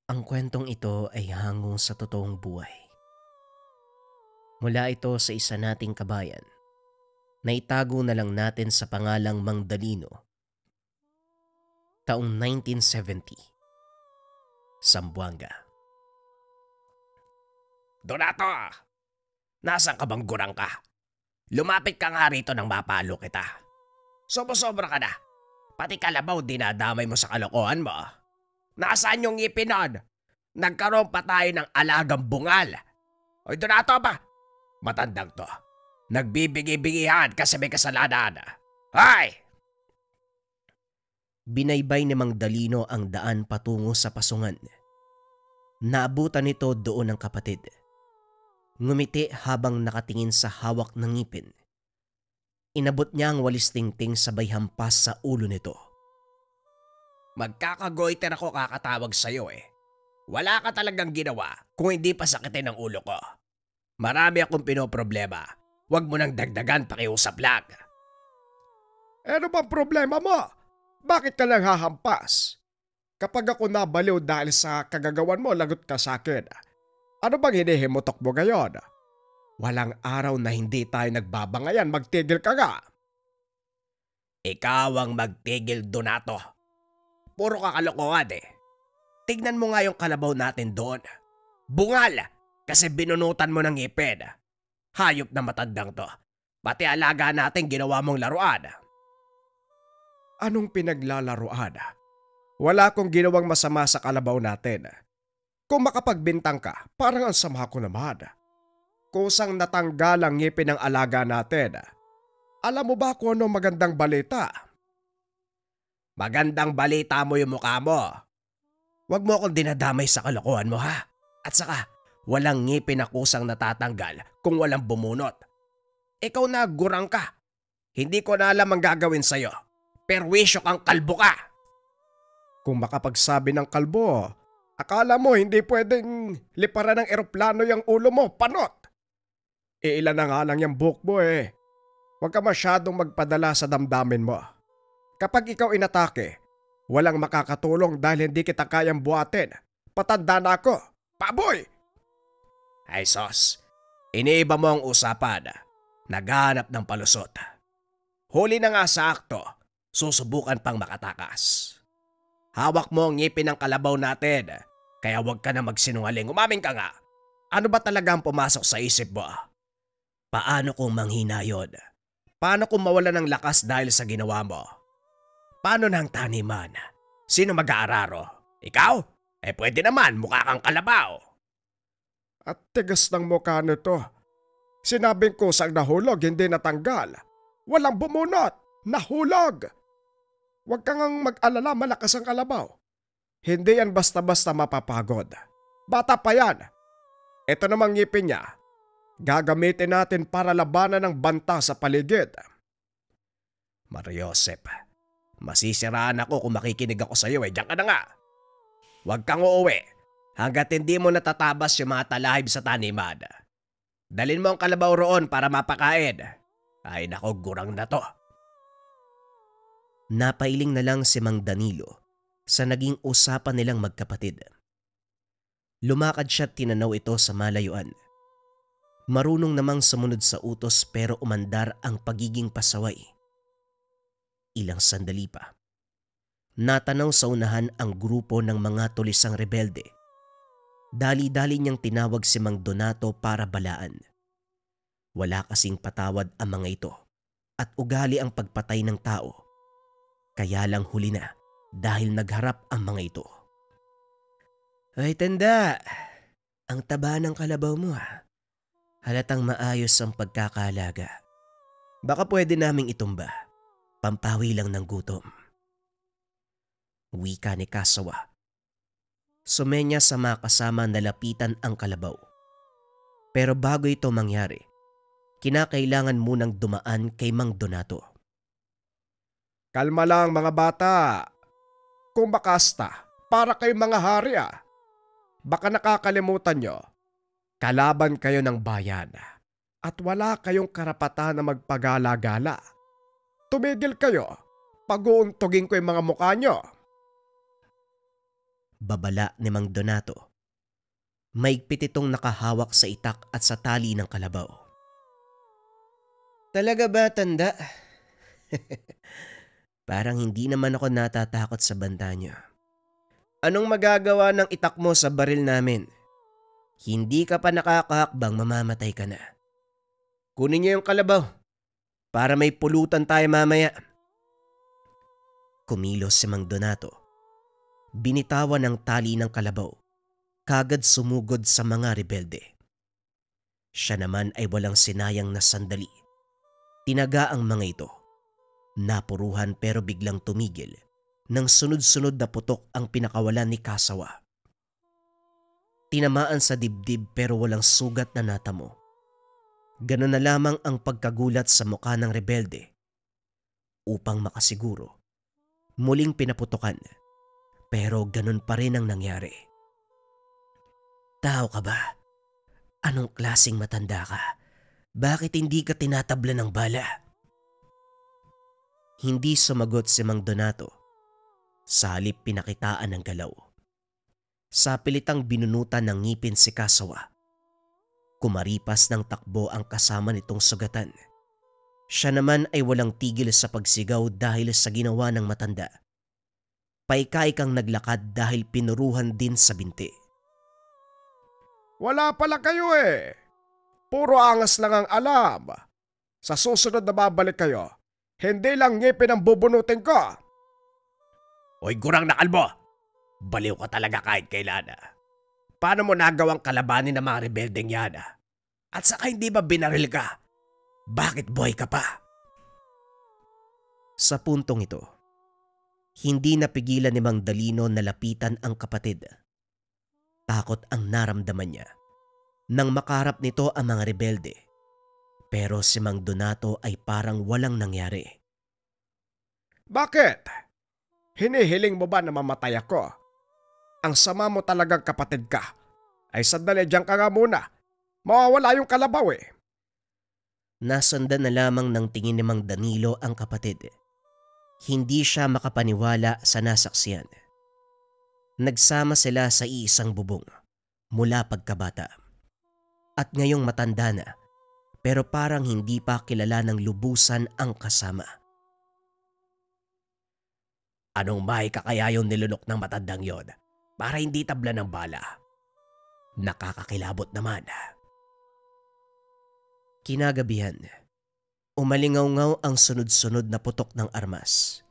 Ang kwentong ito ay hangong sa totoong buhay. Mula ito sa isa nating kabayan na itago na lang natin sa pangalang Mang Dalino, taong 1970, Zamboanga. Donato! Nasaan ka bang gurang ka? Lumapit ka nga rito nang mapalo kita. Sobra-sobra ka na. Pati kalabaw dinadamay mo sa kalokohan mo. Nasaan yung ngipin nun? Nagkaroon pa tayo ng alagang bungal. Oy Donato ba? Matandang to. Nagbibigi-bigihan kasi may kasalanan. Hay! Binaybay ni Mang Dalino ang daan patungo sa pasungan. Naabutan nito doon ng kapatid. Ngumiti habang nakatingin sa hawak ng ngipin. Inabot niya ang walis tingting sabay hampas sa ulo nito. Magkakagoiter ako kakatawag sa'yo eh. Wala ka talagang ginawa kung hindi pa sakitin ang ulo ko. Marami akong pinoproblema. Huwag mo nang dagdagan, pakiusap lang. Ano bang problema mo? Bakit ka lang hahampas? Kapag ako nabaliw dahil sa kagagawan mo, lagot ka sa akin. Ano bang hinihimutok mo ngayon? Walang araw na hindi tayo nagbabangayan, magtigil ka nga. Ikaw ang magtigil, Donato. Puro kakalokohan eh. Tignan mo nga yung kalabaw natin doon. Bungal! Kasi binunutan mo ng ngipin. Hayop na matandang to. Pati alaga natin ginawa mong laruan. Anong pinaglalaruan? Wala akong ginawang masama sa kalabaw natin. Kung makapagbintang ka, parang ang sama ko naman. Kusang natanggal ang ngipin ng alaga natin. Alam mo ba kung anong magandang balita? Magandang balita mo yung mukha mo. Huwag mo akong dinadamay sa kalokohan mo ha. At saka, walang ngipin na kusang natatanggal kung walang bumunot. Ikaw na gurang ka. Hindi ko na alam ang gagawin sa'yo. Perwisyo kang kalbo ka. Kung makapagsabi ng kalbo, akala mo hindi pwedeng liparan ng eroplano yung ulo mo, panot. Ilan na nga lang yung buhok mo eh. Huwag ka masyadong magpadala sa damdamin mo. Kapag ikaw inatake, walang makakatulong dahil hindi kita kayang buhatin. Patanda na ako. Paboy! Ay sos, iniiba mo ang usapan. Naghanap ng palusot. Huli na nga sa akto, susubukan pang makatakas. Hawak mo ang ngipin ng kalabaw natin, kaya huwag ka na magsinungaling. Umamin ka nga. Ano ba talaga ang pumasok sa isip mo? Paano kung manghina yun? Paano kung mawala ng lakas dahil sa ginawa mo? Paano na ang taniman? Sino mag-aararo? Ikaw? Eh pwede naman, mukha kang kalabaw. At tigas ng mukha nito. Sinabing kusang nahulog, hindi natanggal. Walang bumunot, nahulog. Huwag kang mag-alala, malakas ang kalabaw. Hindi yan basta-basta mapapagod. Bata pa yan. Ito namang ngipin niya. Gagamitin natin para labanan ng banta sa paligid. Mariosep, masisiraan ako kung makikinig ako sa iyo eh. Diyan ka na nga. Huwag kang uuwi hanggat hindi mo natatabas yung mga talahib sa taniman. Dalin mo ang kalabaw roon para mapakain. Ay nako, gurang na to. Napailing na lang si Mang Danilo sa naging usapan nilang magkapatid. Lumakad siya at tinanaw ito sa malayuan. Marunong namang sumunod sa utos pero umandar ang pagiging pasaway. Ilang sandali pa. Natanaw sa unahan ang grupo ng mga tulisang rebelde. Dali-dali niyang tinawag si Mang Donato para balaan. Wala kasing patawad ang mga ito at ugali ang pagpatay ng tao. Kaya lang huli na dahil nagharap ang mga ito. Ay tanda, ang taba ng kalabaw mo ha. Halatang maayos ang pagkakaalaga. Baka pwede naming itumba. Pampawi lang ng gutom. Wika ni Kasawa. Sumenya sa mga kasama na lapitan ang kalabaw. Pero bago ito mangyari, kinakailangan munang dumaan kay Mang Donato. Kalma lang mga bata. Kumakasta para kay mga hari ah. Baka nakakalimutan nyo. Kalaban kayo ng bayan at wala kayong karapatan na magpagala-gala. Tumigil kayo. Pag-uuntugin ko yung mga mukha nyo. Babala ni Mang Donato. Maigpit itong nakahawak sa itak at sa tali ng kalabaw. Talaga ba, tanda? Parang hindi naman ako natatakot sa banta niyo. Anong magagawa ng itak mo sa baril namin? Hindi ka pa nakakahakbang, mamamatay ka na. Kunin niyo yung kalabaw para may pulutan tayo mamaya. Kumilos si Mang Donato. Binitawan ng tali ng kalabaw. Kagad sumugod sa mga rebelde. Siya naman ay walang sinayang na sandali. Tinaga ang mga ito. Napuruhan pero biglang tumigil nang sunod-sunod na putok ang pinakawalan ni Kasawa. Tinamaan sa dibdib pero walang sugat na natamo. Ganun na lamang ang pagkagulat sa mukha ng rebelde. Upang makasiguro, muling pinaputokan pero ganun pa rin ang nangyari. Tao ka ba? Anong klaseng matanda ka? Bakit hindi ka tinatabla ng bala? Hindi sumagot si Mang Donato. Sa halip pinakitaan ng galaw. Sa pilitang binunutan ng ngipin si Kasawa. Kumaripas ng takbo ang kasama nitong sugatan. Siya naman ay walang tigil sa pagsigaw dahil sa ginawa ng matanda. Paikaikang naglakad dahil pinuruhan din sa binti. Wala pala kayo eh. Puro angas lang ang alam. Sa susunod na babalik kayo, hindi lang ngipin ang bubunutin ko. Hoy gurang na kalbo, baliw ka talaga kahit kailan. Paano mo nagawang kalabanin ng mga rebeldeng yan? At saka hindi ba binaril ka? Bakit boy ka pa? Sa puntong ito, hindi napigilan ni Mang Dalino na lapitan ang kapatid. Takot ang naramdaman niya nang makaharap nito ang mga rebelde. Pero si Mang Donato ay parang walang nangyari. Bakit? Hinihiling mo ba na mamatay ako? Ang sama mo talagang kapatid ka. Ay sandali diyan ka nga muna. Mawawala yung kalabaw eh. Nasundan na lamang ng tingin ni Mang Danilo ang kapatid. Hindi siya makapaniwala sa nasaksiyan. Nagsama sila sa iisang bubong mula pagkabata. At ngayong matanda na, pero parang hindi pa kilala ng lubusan ang kasama. Anong may kakaya yung nilunok ng matandang yon para hindi tabla ng bala? Nakakakilabot naman. Kinagabihan, umalingaw-ngaw ang sunod-sunod na putok ng armas.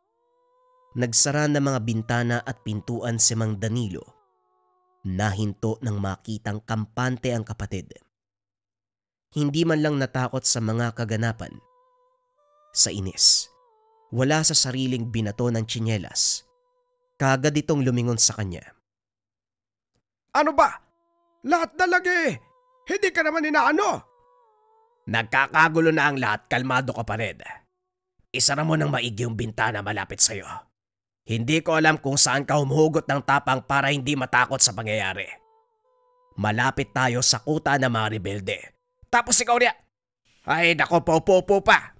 Nagsara ng mga bintana at pintuan si Mang Danilo. Nahinto nang makitang kampante ang kapatid. Hindi man lang natakot sa mga kaganapan. Sa inis, wala sa sariling binato ng tsinelas. Kagad itong lumingon sa kanya. Ano ba? Lahat na lagi. Hindi ka naman inaano. Nagkakagulo na ang lahat, kalmado ka pa rin. Isara mo ng maigi yung bintana malapit sa'yo. Hindi ko alam kung saan ka humuhugot ng tapang para hindi matakot sa pangyayari. Malapit tayo sa kuta ng mga rebelde. Tapos ikaw niya, ay nako po pa.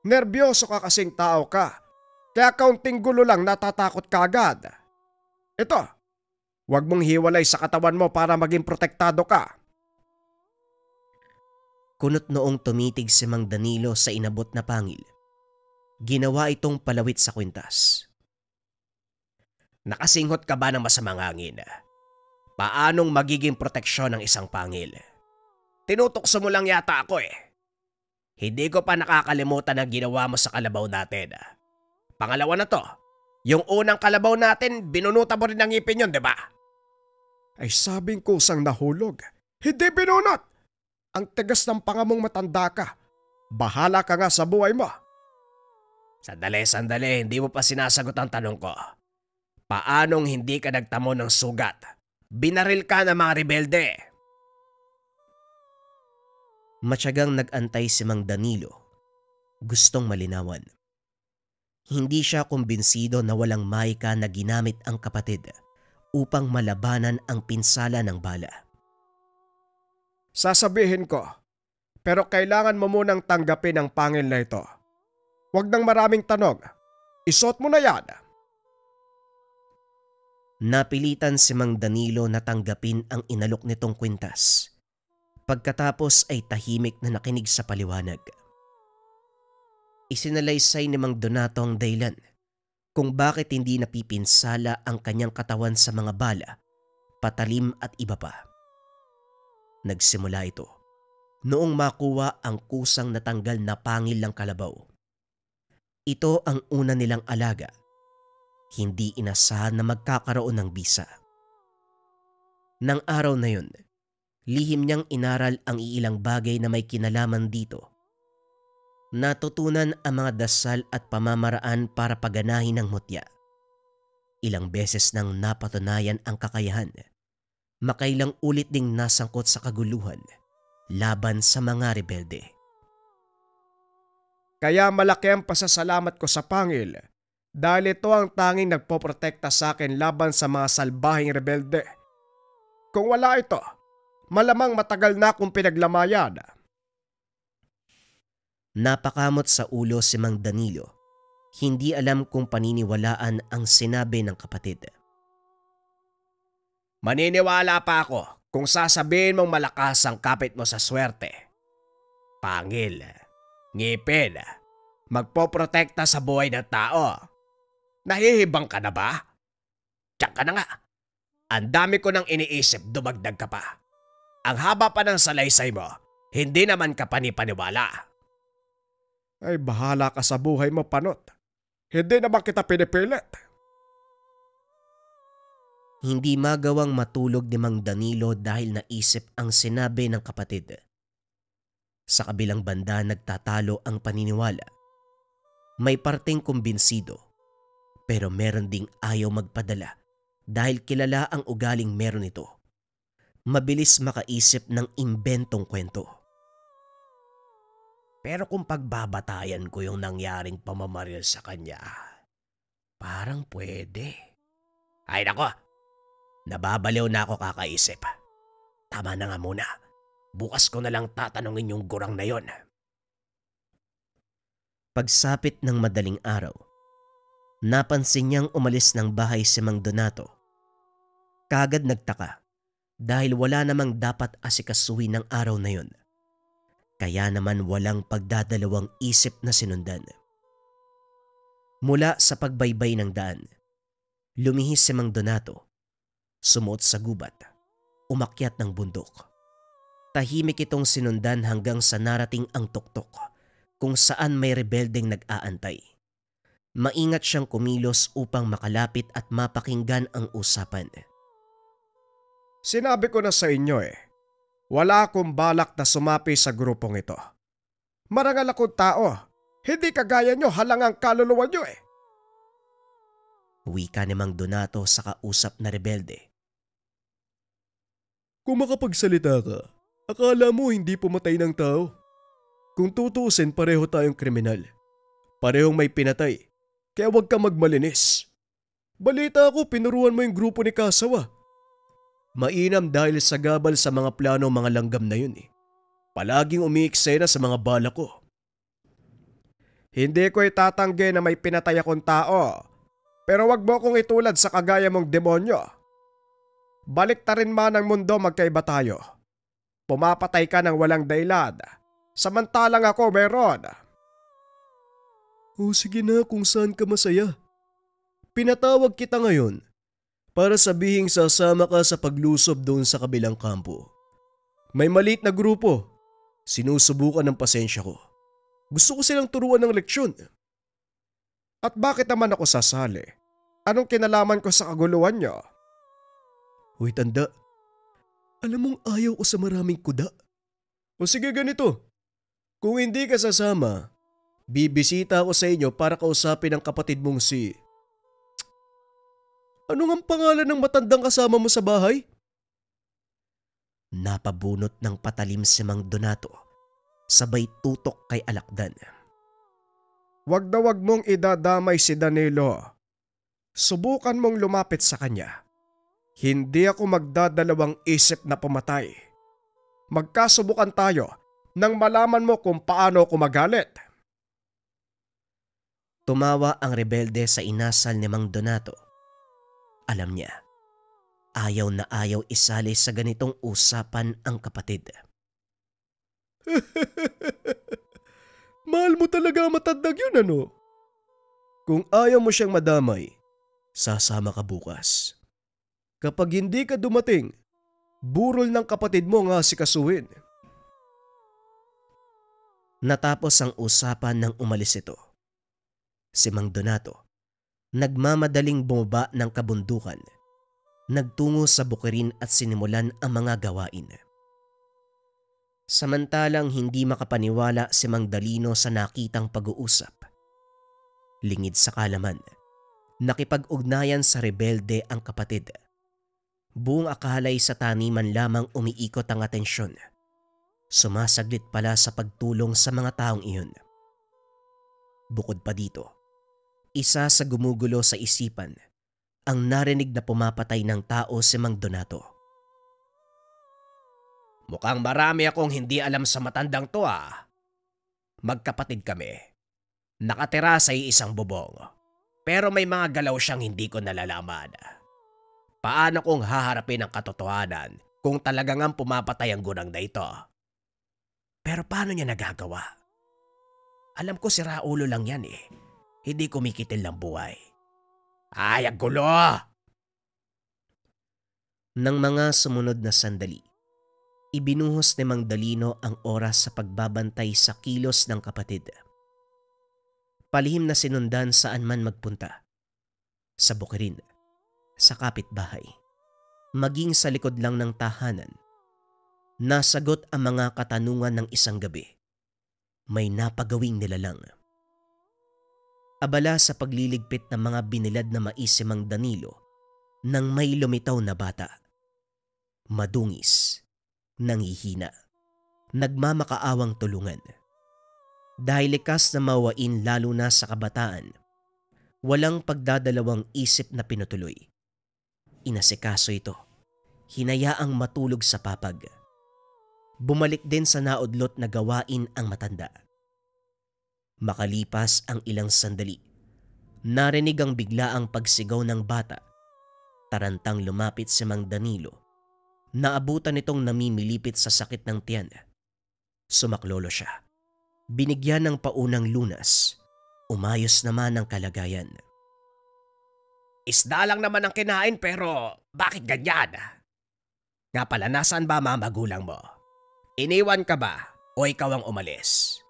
Nerbiyoso ka kasing tao ka. Kaya kaunting gulo lang natatakot ka agad. Ito, huwag mong hiwalay sa katawan mo para maging protektado ka. Kunot noong tumitig si Mang Danilo sa inabot na pangil. Ginawa itong palawit sa kwintas. Nakasinghot ka ba ng masamang hangin? Paanong magiging proteksyon ng isang pangil? Tinutokso mo lang yata ako eh. Hindi ko pa nakakalimutan ang ginawa mo sa kalabaw natin. Pangalawa na to, yung unang kalabaw natin, binunutan mo rin ng ngipin yun, di ba? Ay sabing kusang nahulog. Hindi binunot. Ang tigas ng pangamong matanda ka. Bahala ka nga sa buhay mo. Sandali, hindi mo pa sinasagot ang tanong ko. Paanong hindi ka nagtamo ng sugat? Binaril ka ng mga rebelde. Matyagang nag-antay si Mang Danilo. Gustong malinawan. Hindi siya kumbinsido na walang maika na ginamit ang kapatid upang malabanan ang pinsala ng bala. Sasabihin ko, pero kailangan mo munang tanggapin ang pangil na ito. Huwag nang maraming tanong. Isuot mo na yan. Napilitan si Mang Danilo na tanggapin ang inalok nitong kwintas. Pagkatapos ay tahimik na nakinig sa paliwanag. Isinalaysay ni Mang Donato ang dahilan kung bakit hindi napipinsala ang kanyang katawan sa mga bala, patalim at iba pa. Nagsimula ito noong makuha ang kusang natanggal na pangil ng kalabaw. Ito ang una nilang alaga. Hindi inasahan na magkakaroon ng bisa. Nang araw na yun, lihim niyang inaral ang iilang bagay na may kinalaman dito. Natutunan ang mga dasal at pamamaraan para paganahin ang mutya. Ilang beses nang napatunayan ang kakayahan. Makailang ulit ding nasangkot sa kaguluhan laban sa mga rebelde. Kaya malaki ang pasasalamat ko sa pangil dahil ito ang tanging nagpoprotekta sa akin laban sa mga salbahing rebelde. Kung wala ito, malamang matagal na akong pinaglamayan. Napakamot sa ulo si Mang Danilo. Hindi alam kung paniniwalaan ang sinabi ng kapatid. Maniniwala pa ako kung sasabihin mong malakas ang kapit mo sa swerte. Pangil, ngipin, magpoprotekta sa buhay ng tao. Nahihibang ka na ba? Tiyan ka na nga. Ang dami ko nang iniisip, dumagdag ka pa. Ang haba pa ng salaysay mo, hindi naman ka panipaniwala. Ay bahala ka sa buhay mo, Panot. Hindi naman kita pinipilit. Hindi magawang matulog ni Mang Danilo dahil naisip ang sinabi ng kapatid. Sa kabilang banda nagtatalo ang paniniwala. May parteng kumbinsido, pero meron ding ayaw magpadala dahil kilala ang ugaling meron ito. Mabilis makaisip ng imbentong kwento. Pero kung pagbabatayan ko yung nangyaring pamamaril sa kanya, parang pwede. Ay nako, nababaliw na ako kakaisip. Tama na nga muna. Bukas ko na lang tatanungin yung gurang na yon. Pagsapit ng madaling araw, napansin niyang umalis ng bahay si Mang Donato. Kagad nagtaka dahil wala namang dapat asikasuhin ng araw na yon. Kaya naman walang pagdadalawang isip na sinundan. Mula sa pagbaybay ng daan, lumihis si Mang Donato, sumuot sa gubat, umakyat ng bundok. Tahimik itong sinundan hanggang sa narating ang tuktok kung saan may rebeldeng nag-aantay. Maingat siyang kumilos upang makalapit at mapakinggan ang usapan. Sinabi ko na sa inyo wala akong balak na sumapi sa grupong ito. Marangal akong tao, hindi kagaya nyo halangang kaluluwa nyo Wika ni Mang Donato sa kausap na rebelde. Kung makapagsalita ka, akala mo hindi pumatay ng tao. Kung tutuusin pareho tayong kriminal. Parehong may pinatay, kaya huwag ka magmalinis. Balita ko pinuruan mo yung grupo ni Kasawa. Mainam dahil sa gabal sa mga plano mga langgam na yun Palaging umiiksena sa mga bala ko. Hindi ko itatanggi na may pinatay akong tao, pero wag mo akong itulad sa kagaya mong demonyo. Balik ta rin man ang mundo, magkaiba tayo. Pumapatay ka ng walang dahilan, samantalang ako meron. O sige na kung saan ka masaya. Pinatawag kita ngayon para sabihing sasama ka sa paglusob doon sa kabilang kampo. May maliit na grupo. Sinusubukan ng pasensya ko. Gusto ko silang turuan ng leksyon. At bakit naman ako sasali? Anong kinalaman ko sa kaguluhan niyo? Uy tanda, alam mong ayaw ko sa maraming kuda. O sige ganito, kung hindi ka sasama, bibisita ako sa inyo para kausapin ang kapatid mong si... Ano ang pangalan ng matandang kasama mo sa bahay? Napabunot ng patalim si Mang Donato, sabay tutok kay Alakdan. Wag na wag mong idadamay si Danilo. Subukan mong lumapit sa kanya. Hindi ako magdadalawang isip na pumatay. Magkasubukan tayo nang malaman mo kung paano ako magalit. Tumawa ang rebelde sa inasal ni Mang Donato. Alam niya, Ayaw na ayaw isali sa ganitong usapan ang kapatid. Mahal mo talaga matandang yun, ano? Kung ayaw mo siyang madamay, sasama ka bukas. Kapag hindi ka dumating, burol ng kapatid mo nga sikasuhin. Natapos ang usapan nang umalis ito. Si Mang Donato, nagmamadaling bumaba ng kabundukan, nagtungo sa bukirin at sinimulan ang mga gawain. Samantalang hindi makapaniwala si Mang Dalino sa nakitang pag-uusap. Lingid sa kalaman, nakipag-ugnayan sa rebelde ang kapatid. Buong akalay sa taniman lamang umiikot ang atensyon. Sumasaglit pala sa pagtulong sa mga taong iyon. Bukod pa dito, isa sa gumugulo sa isipan ang narinig na pumapatay ng tao si Mang Donato. Mukhang marami akong hindi alam sa matandang to ah. Magkapatid kami. Nakatira sa isang bubong. Pero may mga galaw siyang hindi ko nalalaman. Paano kong haharapin ang katotohanan kung talagang ang pumapatay ang gunang na ito? Pero paano niya nagagawa? Alam ko si Raulo lang yan eh. Hindi kumikitil ng buhay. Ay, ang gulo! Nang mga sumunod na sandali, ibinuhos ni Mang Dalino ang oras sa pagbabantay sa kilos ng kapatid. Palihim na sinundan saan man magpunta. Sa bukirin, sa kapitbahay, maging sa likod lang ng tahanan. Nasagot ang mga katanungan ng isang gabi. May napagawing nilalang. Abala sa pagliligpit ng mga binilad na mais si Mang Danilo nang may lumitaw na bata. Madungis, nanghihina, nagmamakaawang tulungan. Dahil likas na mawain lalo na sa kabataan, walang pagdadalawang isip na pinutuloy. Inasikaso ito, hinayaang matulog sa papag. Bumalik din sa naudlot na gawain ang matanda. Makalipas ang ilang sandali, narinig ang biglaang pagsigaw ng bata. Tarantang lumapit si Mang Danilo. Naabutan itong namimilipit sa sakit ng tiyan. Sumaklolo siya. Binigyan ng paunang lunas. Umayos naman ang kalagayan. Isda lang naman ang kinain pero bakit ganyan? Nga pala, nasaan ba mga magulang mo? Iniwan ka ba o ikaw ang umalis?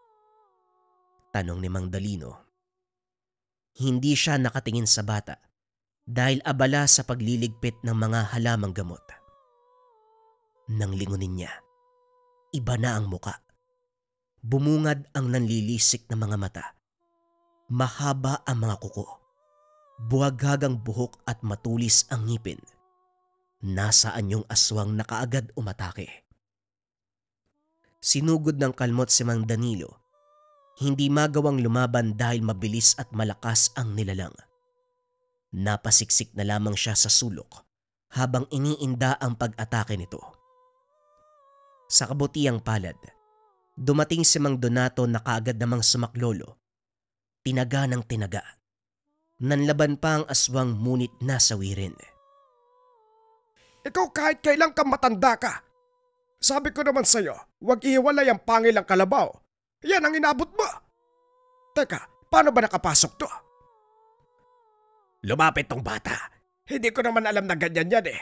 Tanong ni Mang Dalino. Hindi siya nakatingin sa bata dahil abala sa pagliligpit ng mga halamang gamot. Nang lingunin niya, iba na ang muka. Bumungad ang nanlilisik na mga mata. Mahaba ang mga kuko. Buwaghagang buhok at matulis ang ngipin. Nasaan yung aswang na kaagad umatake? Sinugod ng kalmot si Mang Danilo. Hindi magawang lumaban dahil mabilis at malakas ang nilalang. Napasiksik na lamang siya sa sulok habang iniinda ang pag-atake nito. Sa kabutiang palad, dumating si Mang Donato na kaagad namang sumaklolo. Tinaga ng tinaga. Nanlaban pa ang aswang ngunit nasawirin. Ikaw kahit kailan ka matanda ka. Sabi ko naman sa'yo, huwag ihiwalay ang pangil ang kalabaw. Yan ang inabot mo. Teka, paano ba nakapasok to? Lumapit tong bata. Hindi ko naman alam na ganyan yan eh.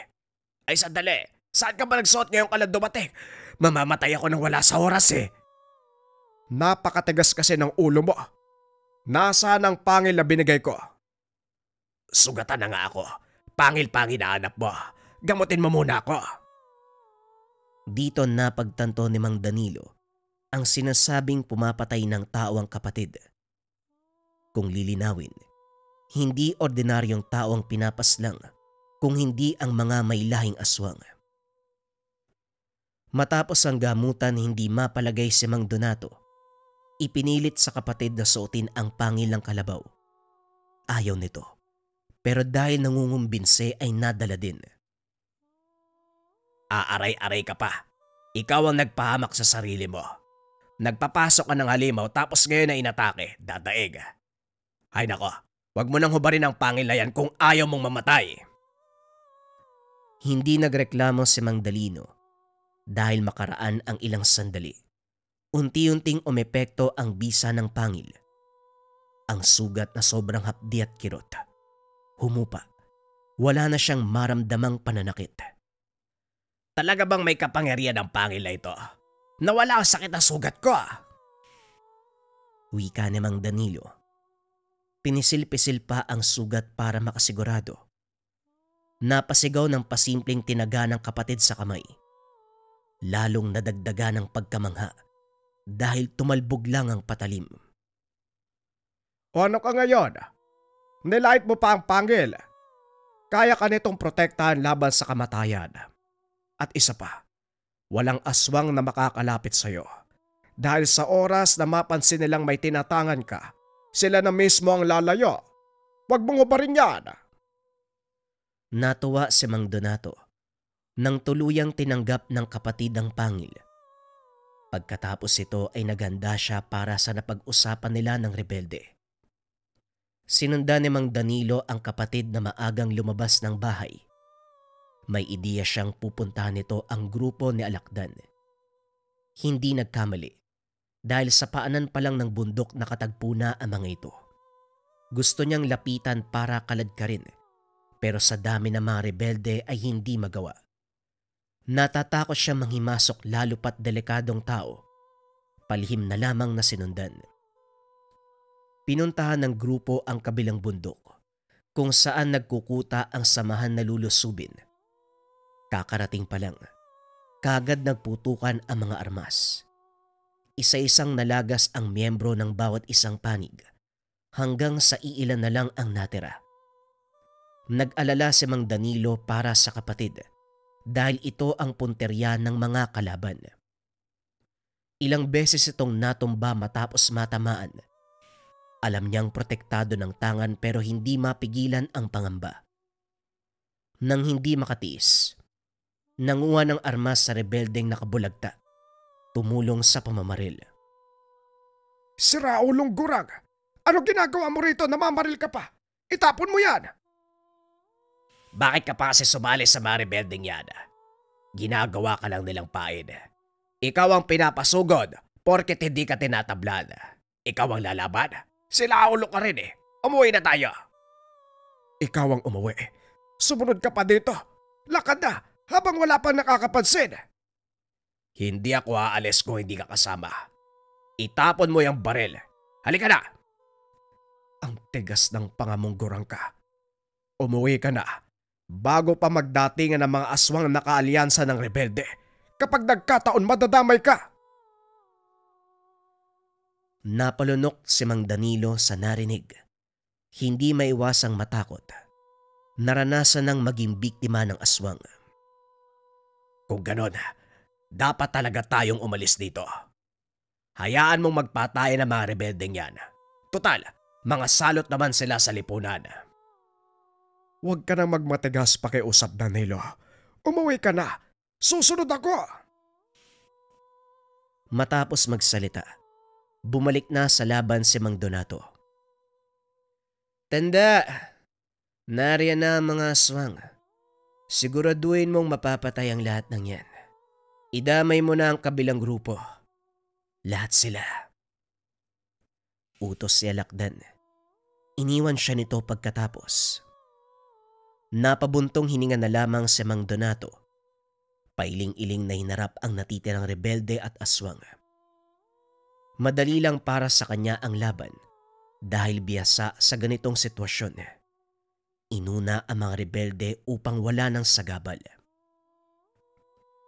Ay sandali, saan ka ba nagsuot ngayong ka lang dumating? Mamamatay ako nang wala sa oras eh. Napakatigas kasi ng ulo mo. Nasaan ang pangil na binigay ko? Sugatan na nga ako. Pangil-pangil na hanap mo. Gamutin mo muna ako. Dito napagtanto ni Mang Danilo ang sinasabing pumapatay ng tao ang kapatid. Kung lilinawin, hindi ordinaryong tao ang pinapaslang kung hindi ang mga may lahing aswang. Matapos ang gamutan hindi mapalagay si Mang Donato, ipinilit sa kapatid na suotin ang pangil ng kalabaw. Ayaw nito, pero dahil nangungumbinse ay nadala din. Aaray-aray ka pa. Ikaw ang nagpahamak sa sarili mo. Nagpapasok ka ng halimaw tapos ngayon na inatake, dadaig. Ay nako, wag mo nang hubarin ang pangil na yan kung ayaw mong mamatay. Hindi nagreklamo si Mang Dalino dahil makaraan ang ilang sandali. Unti-unting umepekto ang bisa ng pangil. Ang sugat na sobrang hapdi at kirot. Humupa. Wala na siyang maramdamang pananakit. Talaga bang may kapangyarihan ang pangil na ito? Nawala ang sakit na sugat ko. Wika ni Mang Danilo. Pinisil-pisil pa ang sugat para makasigurado. Napasigaw ng pasimpleng tinaga ng kapatid sa kamay. Lalong nadagdagan ng pagkamangha dahil tumalbog lang ang patalim. O ano ka ngayon? Nilait mo pa ang pangil. Kaya ka nitong protektahan laban sa kamatayan. At isa pa, walang aswang na makakalapit sa'yo. Dahil sa oras na mapansin nilang may tinatangan ka, sila na mismo ang lalayo. Huwag mong ubarin yan. Natuwa si Mang Donato nang tuluyang tinanggap ng kapatid ang pangil. Pagkatapos ito ay naghanda siya para sa napag-usapan nila ng rebelde. Sinundan ni Mang Danilo ang kapatid na maagang lumabas ng bahay. May ideya siyang pupuntahan nito ang grupo ni Alakdan. Hindi nagkamali dahil sa paanan pa lang ng bundok nakatagpo na ang mga ito. Gusto niyang lapitan para kaladkarin pero sa dami ng mga rebelde ay hindi magawa. Natatakot siya manghimasok lalo pat delikadong tao. Palihim na lamang na sinundan. Pinuntahan ng grupo ang kabilang bundok kung saan nagkukuta ang samahan na lulusubin. Kakarating pa lang, kagad nagputukan ang mga armas. Isa-isang nalagas ang miyembro ng bawat isang panig hanggang sa iilan na lang ang natira. Nag-alala si Mang Danilo para sa kapatid dahil ito ang punterya ng mga kalaban. Ilang beses itong natumba matapos matamaan. Alam niyang protektado ng tangan pero hindi mapigilan ang pangamba. Nang hindi makatiis, nanguha ng armas sa rebeldeng nakabulagta. Tumulong sa pamamaril. Sira ulong gurang! Ano ginagawa mo rito? Namamaril ka pa! Itapon mo yan! Bakit ka pa kasi sumali sa mga rebeldeng yan? Ginagawa ka lang nilang pain. Ikaw ang pinapasugod porket hindi ka tinatablan. Ikaw ang lalaban. Sila ulo ka rin eh. Umuwi na tayo. Ikaw ang umuwi. Sumunod ka pa dito. Lakad na habang wala pang nakakapansin. Hindi ako aalis kung hindi ka kasama. Itapon mo yung baril. Halika na. Ang tigas ng pangamungguran ka. Umuwi ka na bago pa magdatingan ng mga aswang na nakaalyansa ng rebelde. Kapag nagkataon madadamay ka. Napalunok si Mang Danilo sa narinig. Hindi maiwasang matakot. Naranasan ng maging biktima ng aswang. Kung ganon, dapat talaga tayong umalis dito. Hayaan mong magpatayan ng mga rebeldeng yan. Total, mga salot naman sila sa lipunan. Huwag ka nang magmatigas pakiusap, Danilo. Umuwi ka na. Susunod ako. Matapos magsalita, bumalik na sa laban si Mang Donato. Tanda, nariyan na ang mga aswang. Siguraduhin mong mapapatay ang lahat ng yan. Idamay mo na ang kabilang grupo. Lahat sila. Utos si Alakdan. Iniwan siya nito pagkatapos. Napabuntong hininga na lamang si Mang Donato. Pailing-iling na hinarap ang natitirang rebelde at aswang. Madali lang para sa kanya ang laban dahil biyasa sa ganitong sitwasyon. Inuna ang mga rebelde upang wala ng sagabal.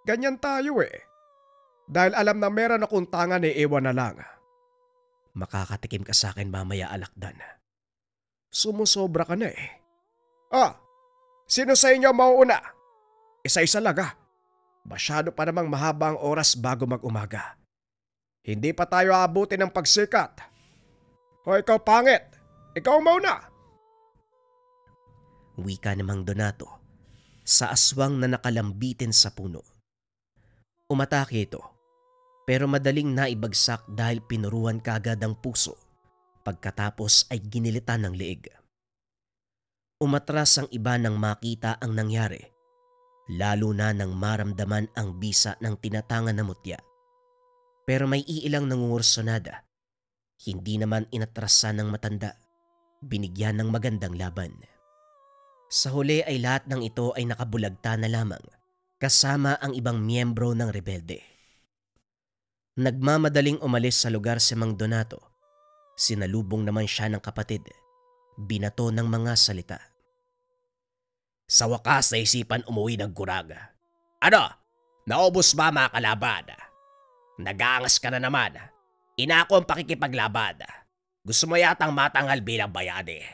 Ganyan tayo eh. Dahil alam na meron akong tangan iwan na lang. Makakatikim ka sa akin mamaya, Alakdan. Sumusobra ka na eh. Sino sa inyo mauuna? Isa-isa lang ah. Masyado pa namang mahaba ang oras bago mag-umaga. Hindi pa tayo aabutin ng pagsikat. O ikaw pangit, ikaw mauna. Wika ni Mang Donato sa aswang na nakalambitin sa puno. Umatake ito pero madaling naibagsak dahil pinuruan kagad ang puso pagkatapos ay ginilitan ng leeg. Umatras ang iba nang makita ang nangyari lalo na nang maramdaman ang bisa ng tinatangan na mutya. Pero may iilang nangungursonada, hindi naman inatrasan ng matanda, binigyan ng magandang laban. Sa huli ay lahat ng ito ay nakabulagta na lamang kasama ang ibang miyembro ng rebelde. Nagmamadaling umalis sa lugar si Mang Donato. Sinalubong naman siya ng kapatid, binato ng mga salita. Sa wakas naisipan umuwi ng Guraga. Ano? Naubos ba mga kalaban? Nag-aangas ka na naman. Inako ang pakikipaglaban. Gusto mo yatang matanghal bilang bayani.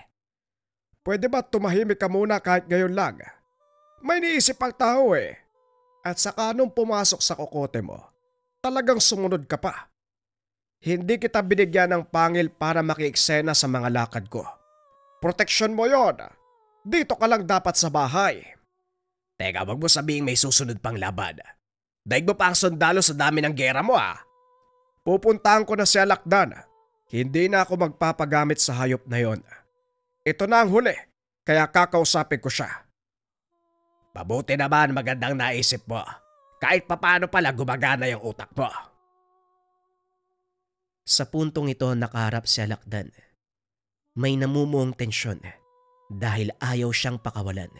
Pwede ba tumahimik ka muna kahit ngayon lang? May niisip ang tao eh. At saka nung pumasok sa kokote mo, talagang sumunod ka pa. Hindi kita binigyan ng pangil para makieksena sa mga lakad ko. Proteksyon mo yon. Dito ka lang dapat sa bahay. Teka, wag mo sabihing may susunod pang laban. Daig mo pa ang sundalo sa dami ng gera mo ah. Pupuntahan ko na si Alakdan. Hindi na ako magpapagamit sa hayop na yon. Ito na ang huli, kaya kakausapin ko siya. Mabuti naman, magandang naisip mo. Kahit papano pala gumagana yung utak mo. Sa puntong ito nakaharap si Alakdan. May namumuong tensyon dahil ayaw siyang pakawalan.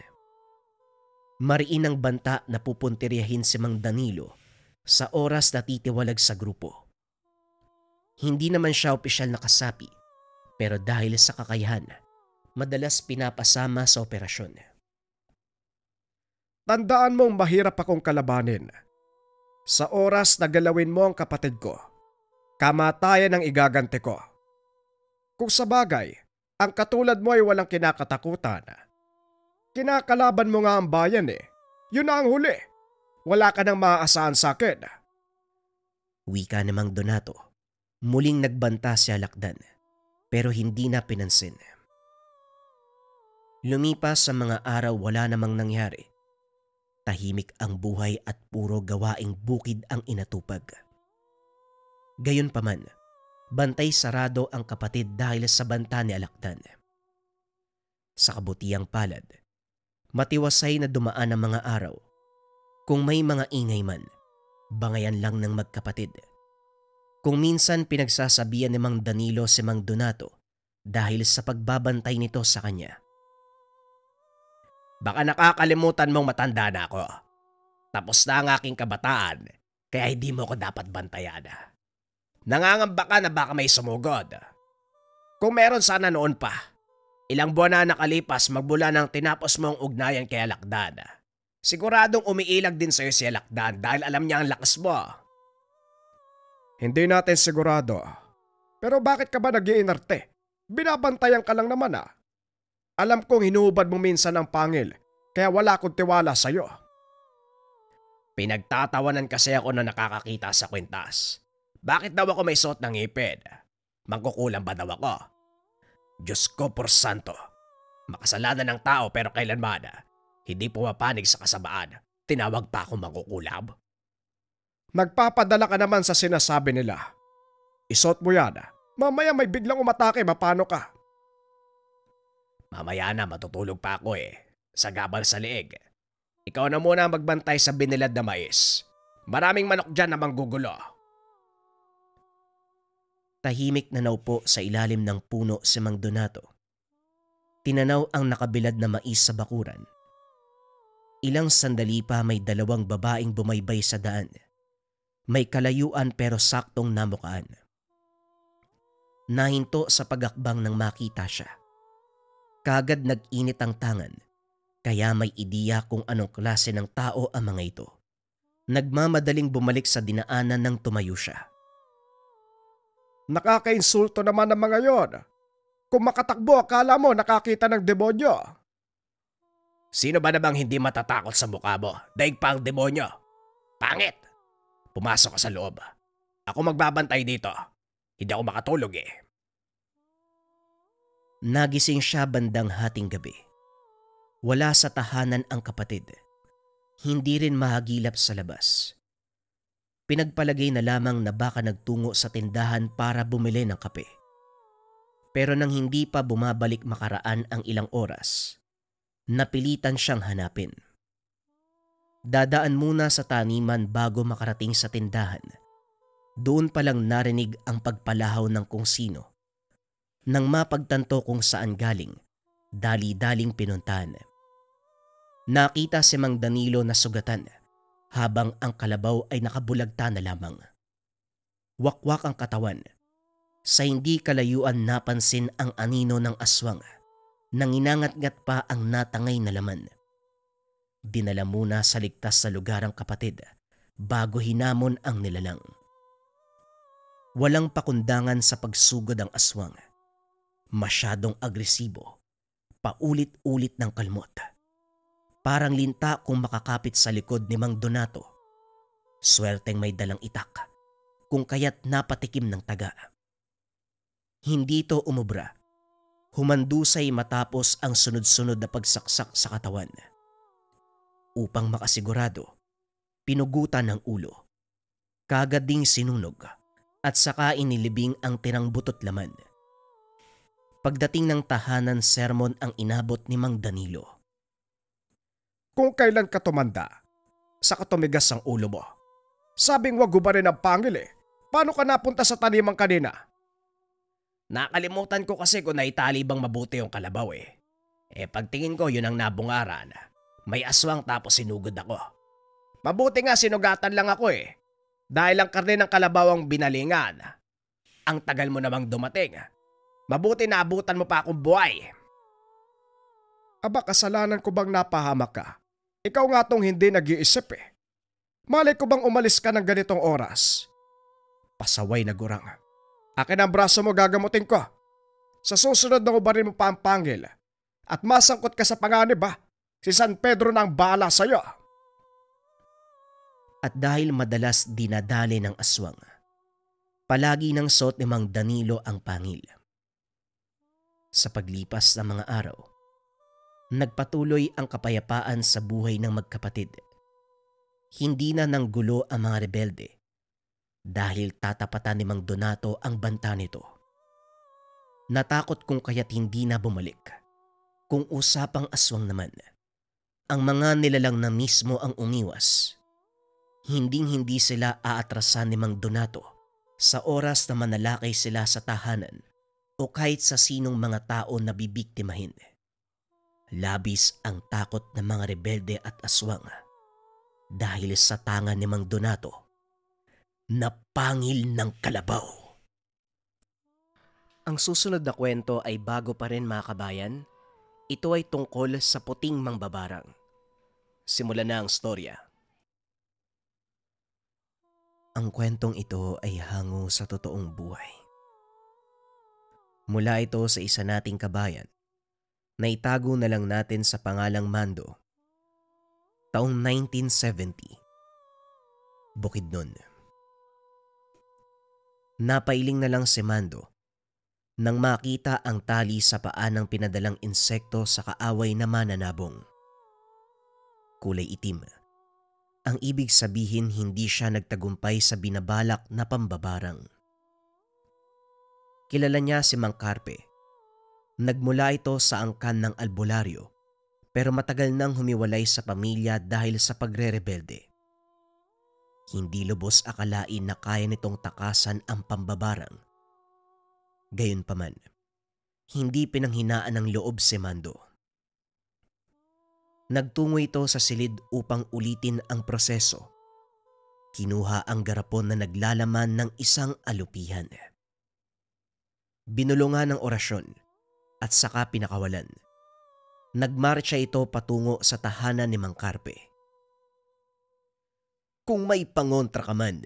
Mariin ang banta na pupuntiryahin si Mang Danilo sa oras na titiwalag sa grupo. Hindi naman siya opisyal na kasapi, pero dahil sa kakayahan, madalas pinapasama sa operasyon. Tandaan mong mahirap akong kalabanin. Sa oras na galawin mo ang kapatid ko, kamatayan ang igagante ko. Kung sa bagay, ang katulad mo ay walang kinakatakutan. Kinakalaban mo nga ang bayan eh. Yun na ang huli. Wala ka nang maaasahan sa akin. Wika ni Mang Donato. Muling nagbanta si Alakdan, pero hindi na pinansin. Lumipas sa mga araw, wala namang nangyari. Tahimik ang buhay at puro gawaing bukid ang inatupag. Gayunpaman, bantay sarado ang kapatid dahil sa banta ni Alakdan. Sa kabutiang palad, matiwasay na dumaan ang mga araw. Kung may mga ingay man, bangayan lang ng magkapatid. Kung minsan pinagsasabihan ni Mang Danilo si Mang Donato dahil sa pagbabantay nito sa kanya. Baka nakakalimutan mong matanda na ako. Tapos na ang aking kabataan, kaya hindi mo ako dapat bantayan. Nangangamba ka na baka may sumugod. Kung meron sana noon pa, ilang buwan na nakalipas magmula nang tinapos mong ugnayan kay Alakdan. Siguradong umiilag din sa'yo si Alakdan dahil alam niya ang lakas mo. Hindi natin sigurado. Pero bakit ka ba nag-iinarte? Binabantayan ka lang naman ah. Alam kong hinuhubad mo minsan ng pangil, kaya wala akong tiwala sa'yo. Pinagtatawanan kasi ako na nakakakita sa kwintas. Bakit daw ako may suot ng ngipin? Mangkukulam ba daw ako? Diyos ko por santo. Makasalanan ng tao pero kailanman hindi pumapanig sa kasamaan. Tinawag pa ako mangkukulam. Nagpapadala ka naman sa sinasabi nila. Isuot mo yan. Mamaya may biglang umatake, mapano ka? Mamaya na, matutulog pa ako eh. Sa gabal sa liig. Ikaw na muna magbantay sa binilad na mais. Maraming manok dyan na manggugulo. Tahimik na naupo sa ilalim ng puno si Mang Donato. Tinanaw ang nakabilad na mais sa bakuran. Ilang sandali pa may dalawang babaeng bumaybay sa daan. May kalayuan pero saktong namukaan. Nahinto sa pagakbang nang makita siya. Kagad nag-init ang tangan, kaya may ideya kung anong klase ng tao ang mga ito. Nagmamadaling bumalik sa dinaanan nang tumayo siya. Nakakainsulto naman ng mga yon. Kung makatakbo, akala mo nakakita ng demonyo. Sino ba namang hindi matatakot sa mukha mo? Daig pa ang demonyo. Pangit! Pumasok ka sa loob. Ako magbabantay dito. Hindi ako makatulog eh. Nagising siya bandang hating gabi. Wala sa tahanan ang kapatid. Hindi rin mahagilap sa labas. Pinagpalagay na lamang na baka nagtungo sa tindahan para bumili ng kape. Pero nang hindi pa bumabalik makaraan ang ilang oras, napilitan siyang hanapin. Dadaan muna sa taniman bago makarating sa tindahan. Doon palang narinig ang pagpalahaw ng kung sino. Nang mapagtanto kung saan galing, dali-daling pinuntahan. Nakita si Mang Danilo na sugatan habang ang kalabaw ay nakabulagta na lamang. Wakwak ang katawan. Sa hindi kalayuan napansin ang anino ng aswang. Nanginangat-ngat pa ang natangay na laman. Dinala muna sa ligtas sa lugar ang kapatid bago hinamon ang nilalang. Walang pakundangan sa pagsugod ang aswang. Masyadong agresibo, paulit-ulit ng kalmot. Parang linta kung makakapit sa likod ni Mang Donato. Swerteng may dalang itak, kung kaya't napatikim ng taga. Hindi ito umubra. Humandusay matapos ang sunod-sunod na pagsaksak sa katawan. Upang makasigurado, pinugutan ng ulo. Kagad ding sinunog at saka inilibing ang tirang butot laman. Pagdating ng tahanan, sermon ang inabot ni Mang Danilo. Kung kailan ka tumanda, saka tumigas ang ulo mo. Sabing wag gubarin ang pangil eh. Paano ka napunta sa tanimang kanina? Nakalimutan ko kasi kung naitali bang mabuti yung kalabaw eh. Pagtingin ko yun ang nabungaran. May aswang tapos sinugod ako. Mabuti nga sinugatan lang ako eh. Dahil ang karne ng kalabaw ang binalingan. Ang tagal mo namang dumating. Mabuti na abutan mo pa akong buhay. Aba, kasalanan ko bang napahamak ka? Ikaw nga tong hindi nag-iisip eh. Malay ko bang umalis ka ng ganitong oras? Pasaway na gurang. Akin ang braso mo, gagamutin ko. Sa susunod na ubarin mo pa ang pangil. At masangkot ka sa panganib ba? Si San Pedro na ang bahala sa'yo. At dahil madalas dinadali ng aswang, palagi nang suot ni Mang Danilo ang pangil. Sa paglipas ng mga araw, nagpatuloy ang kapayapaan sa buhay ng magkapatid. Hindi na nanggulo ang mga rebelde dahil tatapatan ni Mang Donato ang banta nito. Natakot kung kaya't hindi na bumalik. Kung usapang aswang naman, ang mga nilalang na mismo ang umiwas. Hinding-hindi sila aatrasan ni Mang Donato sa oras na manalakay sila sa tahanan o kahit sa sinong mga tao na bibiktimahin. Labis ang takot ng mga rebelde at aswang dahil sa tangan ni Mang Donato na pangil ng kalabaw. Ang susunod na kwento ay bago pa rin, mga kabayan. Ito ay tungkol sa puting mangbabarang. Simulan na ang storya. Ang kwentong ito ay hango sa totoong buhay. Mula ito sa isa nating kabayan na itago na lang natin sa pangalang Mando. Taong 1970. Bukidnon. Napailing na lang si Mando nang makita ang tali sa paa ng pinadalang insekto sa kaaway na mananabong. Kulay itim. Ang ibig sabihin hindi siya nagtagumpay sa binabalak na pambabarang. Kilala niya si Mang Carpe. Nagmula ito sa angkan ng albularyo pero matagal nang humiwalay sa pamilya dahil sa pagre-rebelde. Hindi lubos akalain na kaya nitong takasan ang pambabarang. Gayunpaman, hindi pinanghinaan ng loob si Mando. Nagtungo ito sa silid upang ulitin ang proseso. Kinuha ang garapon na naglalaman ng isang alupihan. Binulungan ng orasyon at saka pinakawalan. Nagmarcha ito patungo sa tahanan ni Mang Carpe. Kung may pangontra ka man,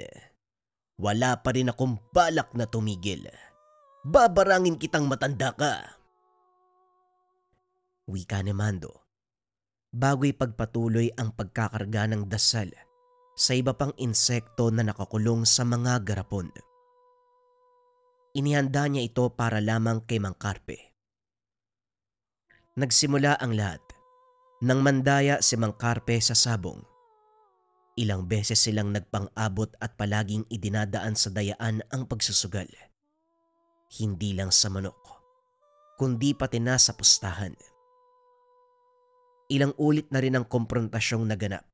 wala pa rin akong balak na tumigil. Babarangin kitang matanda ka. Wika ni Mando, bago'y pagpatuloy ang pagkakarga ng dasal sa iba pang insekto na nakakulong sa mga garapon. Inihanda niya ito para lamang kay Mang Carpe. Nagsimula ang lahat nang mandaya si Mang Carpe sa sabong. Ilang beses silang nagpang-abot at palaging idinadaan sa dayaan ang pagsusugal. Hindi lang sa manok, kundi pati na sa pustahan. Ilang ulit na rin ang komprontasyong naganap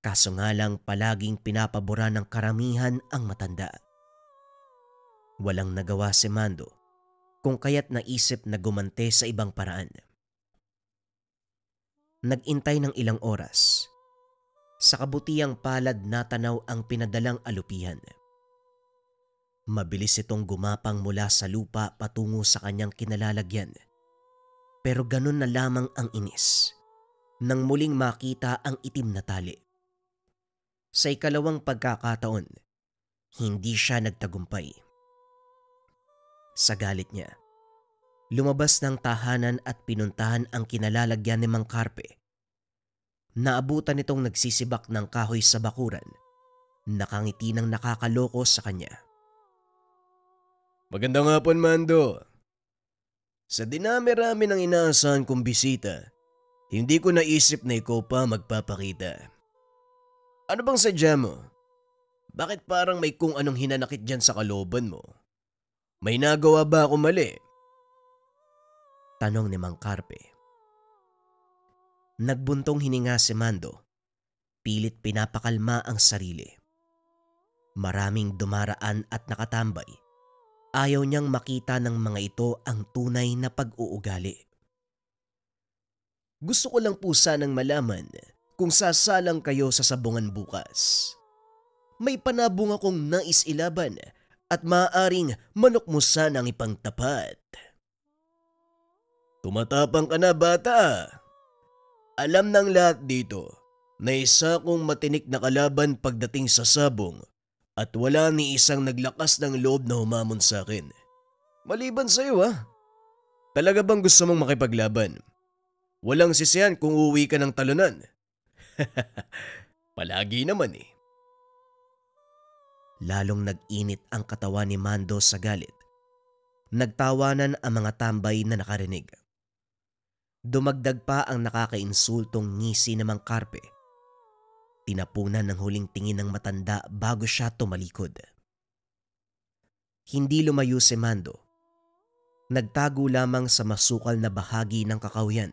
Kaso nga lang palaging pinapabura ng karamihan ang matanda. Walang nagawa si Mando kung kaya't naisip na gumante sa ibang paraan. Nag-intay ng ilang oras. Sa kabutihang palad natanaw ang pinadalang alupihan. Mabilis itong gumapang mula sa lupa patungo sa kanyang kinalalagyan. Pero ganun na lamang ang inis nang muling makita ang itim na tali. Sa ikalawang pagkakataon, hindi siya nagtagumpay. Sa galit niya, lumabas ng tahanan at pinuntahan ang kinalalagyan ni Mang Carpe. Naabutan itong nagsisibak ng kahoy sa bakuran, nakangiti ng nakakaloko sa kanya. Magandang hapon, Mando. Sa dinami-rami ng inaasahan kong bisita, hindi ko naisip na ikaw pa magpapakita. Ano bang sadya mo? Bakit parang may kung anong hinanakit dyan sa kalooban mo? May nagawa ba ako mali? Tanong ni Mang Carpe. Nagbuntong hininga si Mando. Pilit pinapakalma ang sarili. Maraming dumaraan at nakatambay. Ayaw niyang makita ng mga ito ang tunay na pag-uugali. Gusto ko lang po sanang malaman kung sasalang kayo sa sabungan bukas. May panabong akong nais ilaban at maaaring manok mo sanang ipangtapat. Tumatapang ka na, bata. Alam ng lahat dito na isa kong matinik na kalaban pagdating sa sabong at wala ni isang naglakas ng loob na humamon sa akin. Maliban sa iyo, ha? Talaga bang gusto mong makipaglaban? Walang sisihan kung uuwi ka ng talunan. Palagi naman eh. Lalong nag-init ang katawan ni Mando sa galit. Nagtawanan ang mga tambay na nakarinig. Dumagdag pa ang nakakainsultong ngisi ni Mang Carpe. Tinapunan ng huling tingin ng matanda bago siya tumalikod. Hindi lumayo si Mando. Nagtago lamang sa masukal na bahagi ng kakahuyan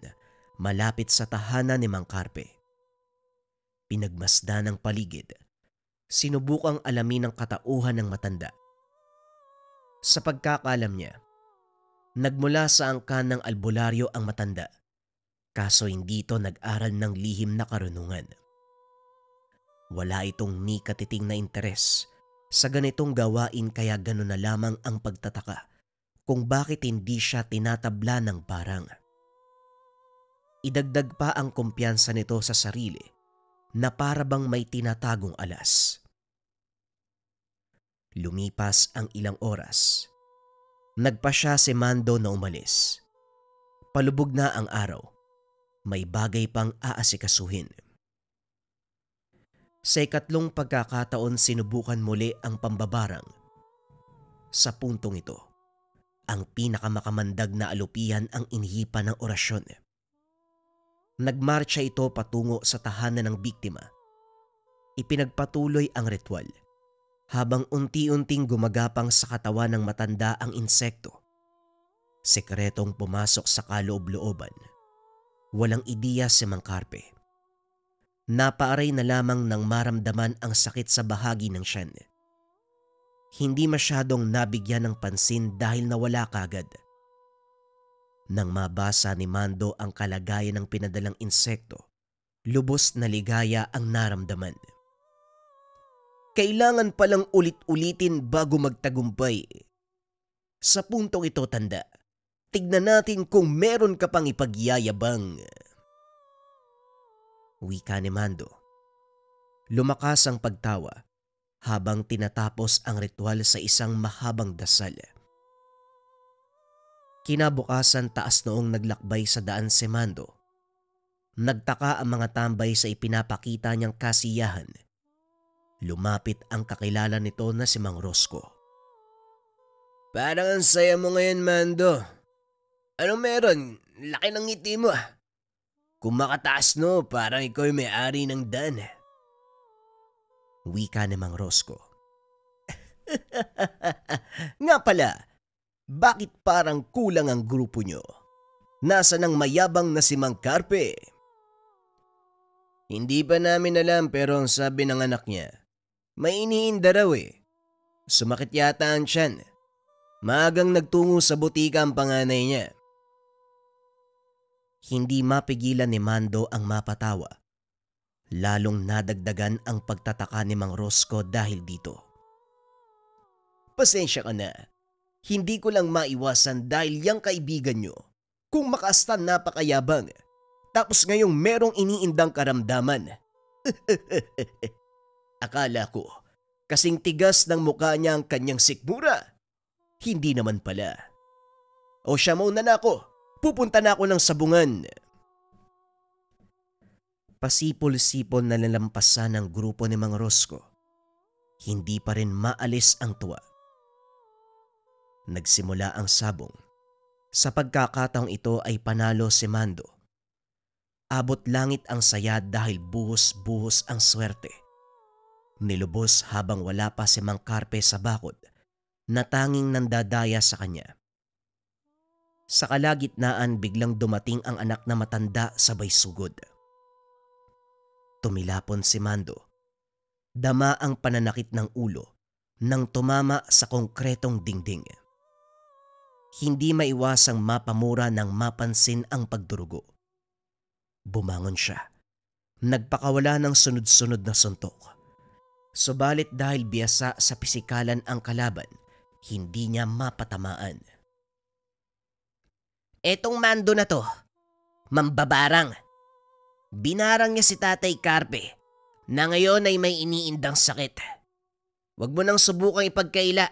malapit sa tahanan ni Mang Carpe. Pinagmasdan ng paligid. Sinubukang alamin ang katauhan ng matanda. Sa pagkakalam niya, nagmula sa angkan ng albularyo ang matanda, kaso hindi ito nag-aral ng lihim na karunungan. Wala itong ni katiting na interes sa ganitong gawain kaya gano'n na lamang ang pagtataka kung bakit hindi siya tinatabla ng parang. Idagdag pa ang kumpiyansa nito sa sarili na para bang may tinatagong alas. Lumipas ang ilang oras. Nagpa siya si Mando na umalis. Palubog na ang araw. May bagay pang aasikasuhin. Sa ikatlong pagkakataon sinubukan muli ang pambabarang. Sa puntong ito, ang pinakamakamandag na alupihan ang inihipan ng orasyon. Nagmarcha ito patungo sa tahanan ng biktima. Ipinagpatuloy ang ritual habang unti-unting gumagapang sa katawan ng matanda ang insekto. Sekretong pumasok sa kaloob-looban. Walang ideya si Mang Carpe. Napaaray na lamang nang maramdaman ang sakit sa bahagi ng tiyan. Hindi masyadong nabigyan ng pansin dahil nawala kagad. Nang mabasa ni Mando ang kalagayan ng pinadalang insekto, lubos na ligaya ang naramdaman. Kailangan palang ulit-ulitin bago magtagumpay. Sa puntong ito, tanda, tignan natin kung meron ka pang ipagyayabang. Wika ni Mando. Lumakas ang pagtawa habang tinatapos ang ritual sa isang mahabang dasal. Kinabukasan taas noong naglakbay sa daan si Mando. Nagtaka ang mga tambay sa ipinapakita niyang kasiyahan. Lumapit ang kakilala nito na si Mang Rosco. Parang ang saya mo ngayon, Mando. Anong meron? Laki ng ngiti mo. Kung makataas no, parang ikaw ay may-ari ng daan. Wika ni Mang Rosco. Nga pala, bakit parang kulang ang grupo nyo? Nasaan ang mayabang na si Mang Carpe? Hindi pa namin alam pero ang sabi ng anak niya, may iniinda raw eh. Sumakit yata ang tiyan. Maagang nagtungo sa butika ang panganay niya. Hindi mapigilan ni Mando ang mapatawa. Lalong nadagdagan ang pagtataka ni Mang Rosco dahil dito. Pasensya ka na. Hindi ko lang maiwasan dahil yung kaibigan nyo, kung makaastan napakayabang, tapos ngayong merong iniindang karamdaman. Akala ko, kasing tigas ng mukha niya ang kanyang sikmura. Hindi naman pala. O siya muna na ako. Pupunta na ako ng sabungan. Pasipol-sipol na lalampasan ng grupo ni Mang Rosco. Hindi pa rin maalis ang tuwa. Nagsimula ang sabong. Sa pagkakataong ito ay panalo si Mando. Abot langit ang saya dahil buhos-buhos ang swerte. Nilubos habang wala pa si Mang Carpe sa bakod na tanging nandadaya sa kanya. Sa kalagitnaan biglang dumating ang anak na matanda sabay sugod. Tumilapon si Mando. Dama ang pananakit ng ulo nang tumama sa konkretong dingding. Hindi maiwasang mapamura nang mapansin ang pagdurugo. Bumangon siya. Nagpakawala ng sunod-sunod na suntok. Subalit dahil biyasa sa pisikalan ang kalaban, hindi niya mapatamaan. Etong Mando na to, mambabarang. Binarang niya si Tatay Carpe na ngayon ay may iniindang sakit. Huwag mo nang subukang ipagkaila.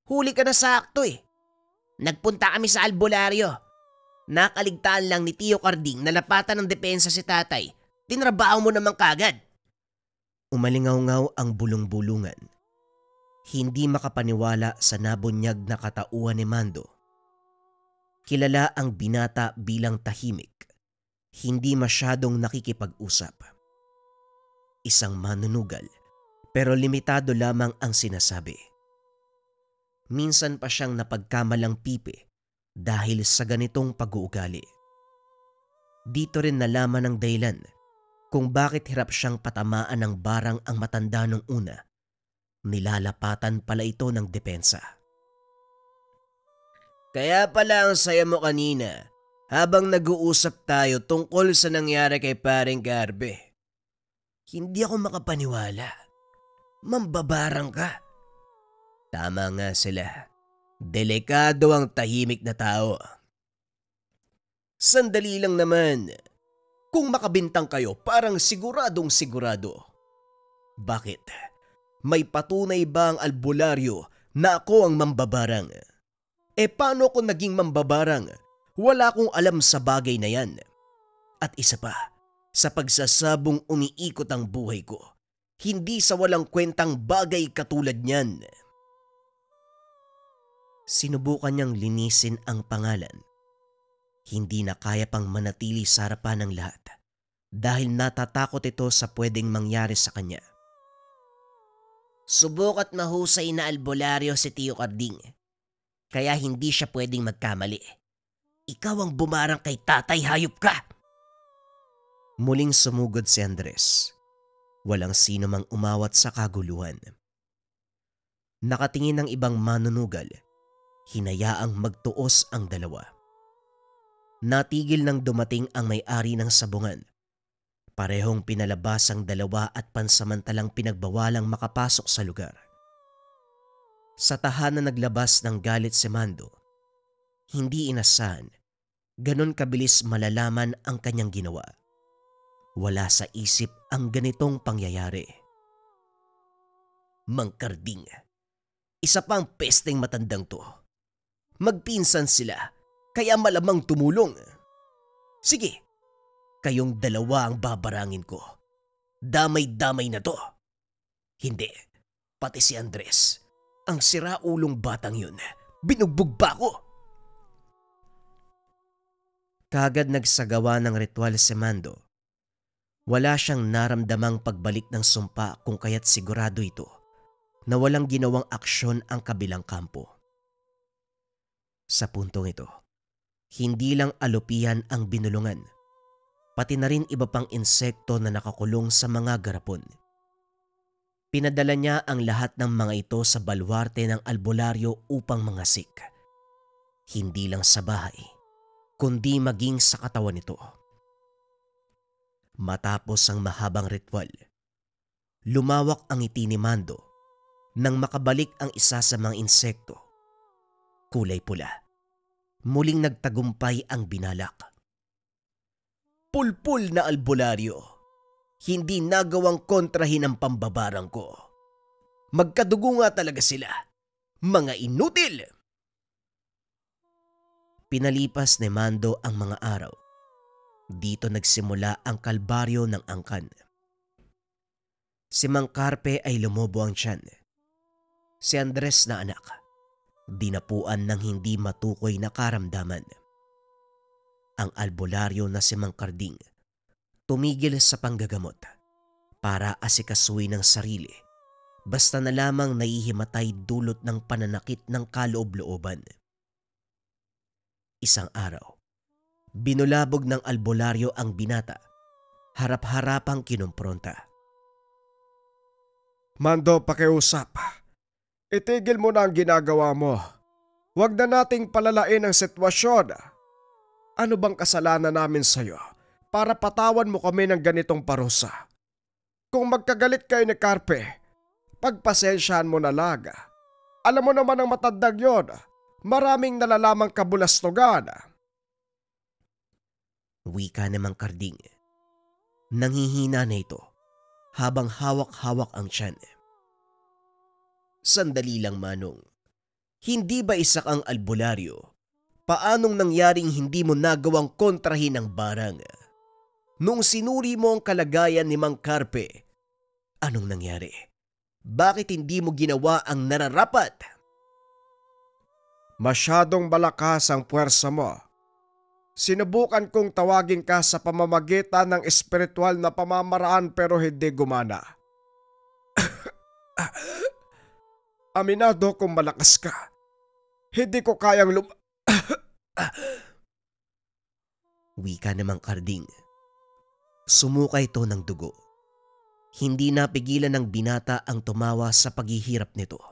Huli ka na sakto eh. Nagpunta kami sa albularyo. Nakaligtaan lang ni Tio Carding na lapatan ng depensa si Tatay. Tinrabaho mo naman kagad. Umalingaw-ngaw ang bulong-bulungan. Hindi makapaniwala sa nabunyag na katauhan ni Mando. Kilala ang binata bilang tahimik. Hindi masyadong nakikipag-usap. Isang manunugal pero limitado lamang ang sinasabi. Minsan pa siyang napagkamalang pipi dahil sa ganitong pag-uugali. Dito rin nalaman ang dahilan kung bakit hirap siyang patamaan ng barang ang matanda nung una. Nilalapatan pala ito ng depensa. Kaya pala ang saya mo kanina habang nag-uusap tayo tungkol sa nangyari kay Paring Carpe. Hindi ako makapaniwala. Mambabarang ka. Tama nga sila. Delikado ang tahimik na tao. Sandali lang naman. Kung makabintang kayo, parang siguradong sigurado. Bakit? May patunay ba ang albularyo na ako ang mambabarang? Paano ko naging mambabarang? Wala akong alam sa bagay na yan. At isa pa, sa pagsasabong umiikot ang buhay ko, hindi sa walang kwentang bagay katulad niyan. Sinubukan niyang linisin ang pangalan. Hindi na kaya pang manatili sa harapan ng lahat dahil natatakot ito sa pwedeng mangyari sa kanya. Subok at mahusay na albularyo si Tio Carding. Kaya hindi siya pwedeng magkamali. Ikaw ang bumarang kay Tatay, hayop ka! Muling sumugod si Andres. Walang sino mang umawat sa kaguluhan. Nakatingin ng ibang manunugal. Hinayaang magtuos ang dalawa. Natigil nang dumating ang may-ari ng sabungan. Parehong pinalabas ang dalawa at pansamantalang pinagbawalang makapasok sa lugar. Sa tahanan naglabas ng galit si Mando. Hindi inasahan, ganon kabilis malalaman ang kanyang ginawa. Wala sa isip ang ganitong pangyayari. Mang Carding, isa pang pesteng matandang to. Magpinsan sila, kaya malamang tumulong. Sige, kayong dalawa ang babarangin ko. Damay-damay na to. Hindi, pati si Andres, ang siraulong batang yun, binugbog pa ako. Kagad nagsagawa ng ritual si Mando. Wala siyang naramdamang pagbalik ng sumpa kung kaya't sigurado ito na walang ginawang aksyon ang kabilang kampo. Sa puntong ito, hindi lang alupihan ang binulungan, pati na rin iba pang insekto na nakakulong sa mga garapon. Pinadala niya ang lahat ng mga ito sa balwarte ng albularyo upang mangasik. Hindi lang sa bahay, kundi maging sa katawan nito. Matapos ang mahabang ritual, lumawak ang ngiti ni Mando nang makabalik ang isa sa mga insekto. Kulay pula. Muling nagtagumpay ang binalak. Pulpul na albularyo. Hindi nagawang kontrahin ang pambabarang ko. Magkadugo nga talaga sila. Mga inutil! Pinalipas ni Mando ang mga araw. Dito nagsimula ang kalbaryo ng angkan. Si Mang Carpe ay lumobo ang tiyan. Si Andres na anak, dinapuan ng hindi matukoy na karamdaman. Ang albularyo na si Mang Carding tumigil sa panggagamot para asikasuhin ng sarili basta na lamang naihimatay dulot ng pananakit ng kaloob-looban. Isang araw, binulabog ng albularyo ang binata, harap-harapang kinumpronta. Mando, pakiusap. Itigil mo na ang ginagawa mo. Huwag na nating palalain ang sitwasyon. Ano bang kasalanan namin sa'yo para patawan mo kami ng ganitong parusa? Kung magkagalit kayo ni Carpe, pagpasensyahan mo na lang. Alam mo naman ang matandang yon, maraming nalalamang kabulastugan. Wika ni Mang Carding. Nanghihina na ito habang hawak-hawak ang tiyan. Sandali lang, Manong. Hindi ba isak ang albularyo? Paanong nangyaring hindi mo nagawang kontrahin ang barang? Nung sinuri mo ang kalagayan ni Mang Carpe, anong nangyari? Bakit hindi mo ginawa ang nararapat? Masyadong malakas ang puwersa mo. Sinubukan kong tawagin ka sa pamamagitan ng espiritual na pamamaraan pero hindi gumana. Aminado kung malakas ka. Hindi ko kayang Wika ni Mang Carding. Sumuka ito ng dugo. Hindi napigilan ng binata ang tumawa sa paghihirap nito.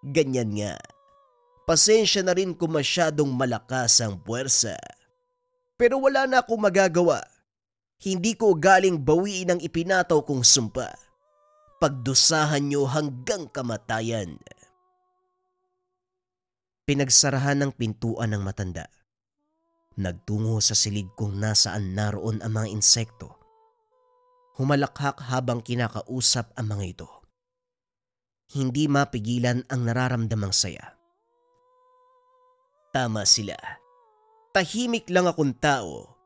Ganyan nga. Pasensya na rin kung masyadong malakas ang puwersa. Pero wala na akong magagawa. Hindi ko galing bawiin ang ipinataw kong sumpa. Pagdusahan niyo hanggang kamatayan. Pinagsarahan ng pintuan ng matanda. Nagtungo sa silid kung nasaan naroon ang mga insekto. Humalakhak habang kinakausap ang mga ito. Hindi mapigilan ang nararamdamang saya. Tama sila. Tahimik lang akong tao,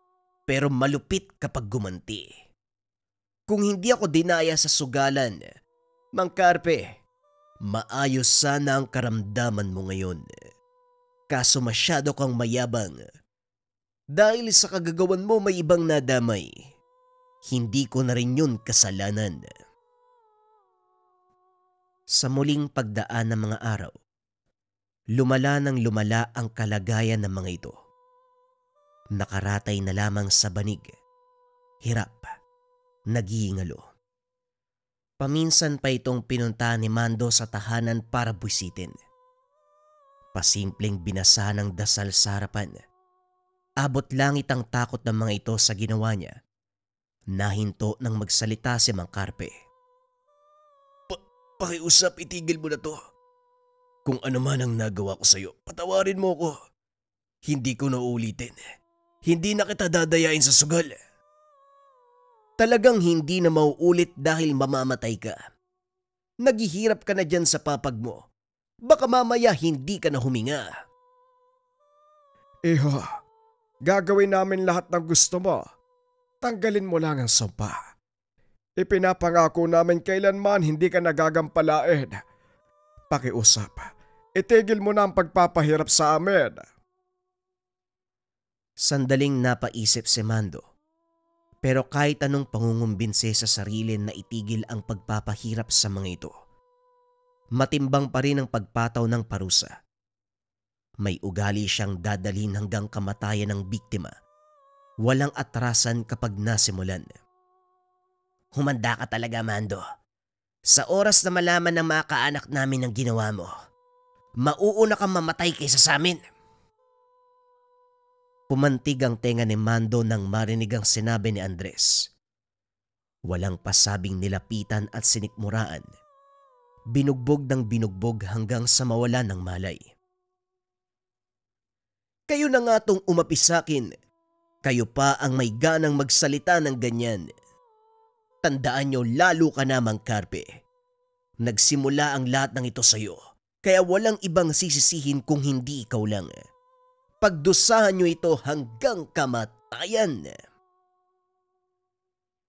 pero malupit kapag gumanti. Kung hindi ako dinaya sa sugalan, Mang Carpe, maayos sana ang karamdaman mo ngayon. Kaso masyado kang mayabang. Dahil sa kagagawan mo may ibang nadamay. Hindi ko na rin yun kasalanan. Sa muling pagdaan ng mga araw, lumala ng lumala ang kalagayan ng mga ito. Nakaratay na lamang sa banig, hirap, nagihingalo. Paminsan pa itong pinunta ni Mando sa tahanan para busitin. Pasimpleng binasa ng dasal sa harapan. Abot langit ang takot ng mga ito sa ginawa niya. Nahinto nang magsalita si Mang Carpe. Pakiusap, itigil mo na to. Kung ano man ang nagawa ko sa'yo, patawarin mo ko. Hindi ko na uulitin. Hindi na kita dadayain sa sugal. Talagang hindi na mauulit dahil mamamatay ka. Naghihirap ka na dyan sa papag mo. Baka mamaya hindi ka na huminga. Iho, gagawin namin lahat ng gusto mo. Tanggalin mo lang ang sumpa. Ipinapangako namin kailanman hindi ka nagagampalain. Pakiusap, itigil mo na ang pagpapahirap sa amin. Sandaling napaisip si Mando. Pero kahit anong pangungumbinse sa sarili na itigil ang pagpapahirap sa mga ito, matimbang pa rin ang pagpataw ng parusa. May ugali siyang dadalhin hanggang kamatayan ng biktima. Walang atrasan kapag nasimulan. Humanda ka talaga, Mando. Sa oras na malaman ng mga kaanak namin ang ginawa mo, mauuna kang mamatay kaysa sa amin. Pumantig ang tenga ni Mando nang marinig ang sinabi ni Andres. Walang pasabing nilapitan at sinikmuraan. Binugbog ng binugbog hanggang sa mawala ng malay. Kayo na nga tong umapi sakin. Kayo pa ang may ganang magsalita ng ganyan. Tandaan nyo, lalo ka na, Mang Carpe. Nagsimula ang lahat ng ito sa'yo, kaya walang ibang sisisihin kung hindi ikaw lang. Pagdusahan nyo ito hanggang kamatayan.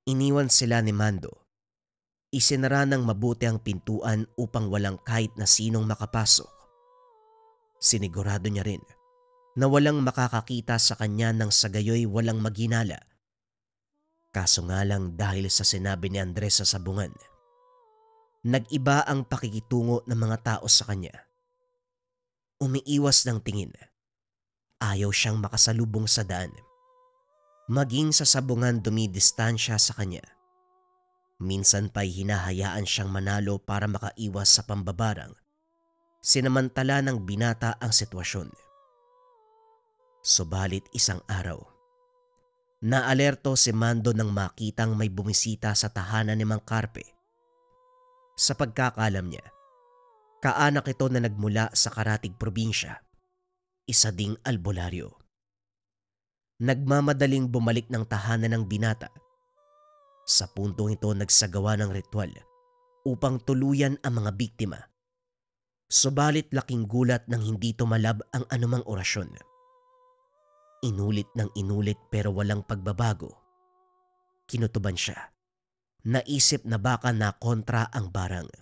Iniwan sila ni Mando. Isinara ng mabuti ang pintuan upang walang kahit na sinong makapasok. Sinigurado niya rin na walang makakakita sa kanya nang sa gayoy walang maghinala. Kaso nga lang dahil sa sinabi ni Andres sa sabungan, nag-iba ang pakikitungo ng mga tao sa kanya. Umiiwas ng tingin. Ayaw siyang makasalubong sa daan. Maging sa sabungan dumidistansya sa kanya. Minsan pa'y hinahayaan siyang manalo para makaiwas sa pambabarang. Sinamantala ng binata ang sitwasyon. Subalit isang araw, naalerto si Mando nang makitang may bumisita sa tahanan ni Mang Carpe. Sa pagkakalam niya, kaanak ito na nagmula sa karatig probinsya, isa ding albularyo. Nagmamadaling bumalik ng tahanan ng binata. Sa puntong ito nagsagawa ng ritual upang tuluyan ang mga biktima. Subalit laking gulat nang hindi tumalab ang anumang orasyon. Inulit ng inulit pero walang pagbabago. Kinutuban siya. Naisip na baka nakontra ang barang.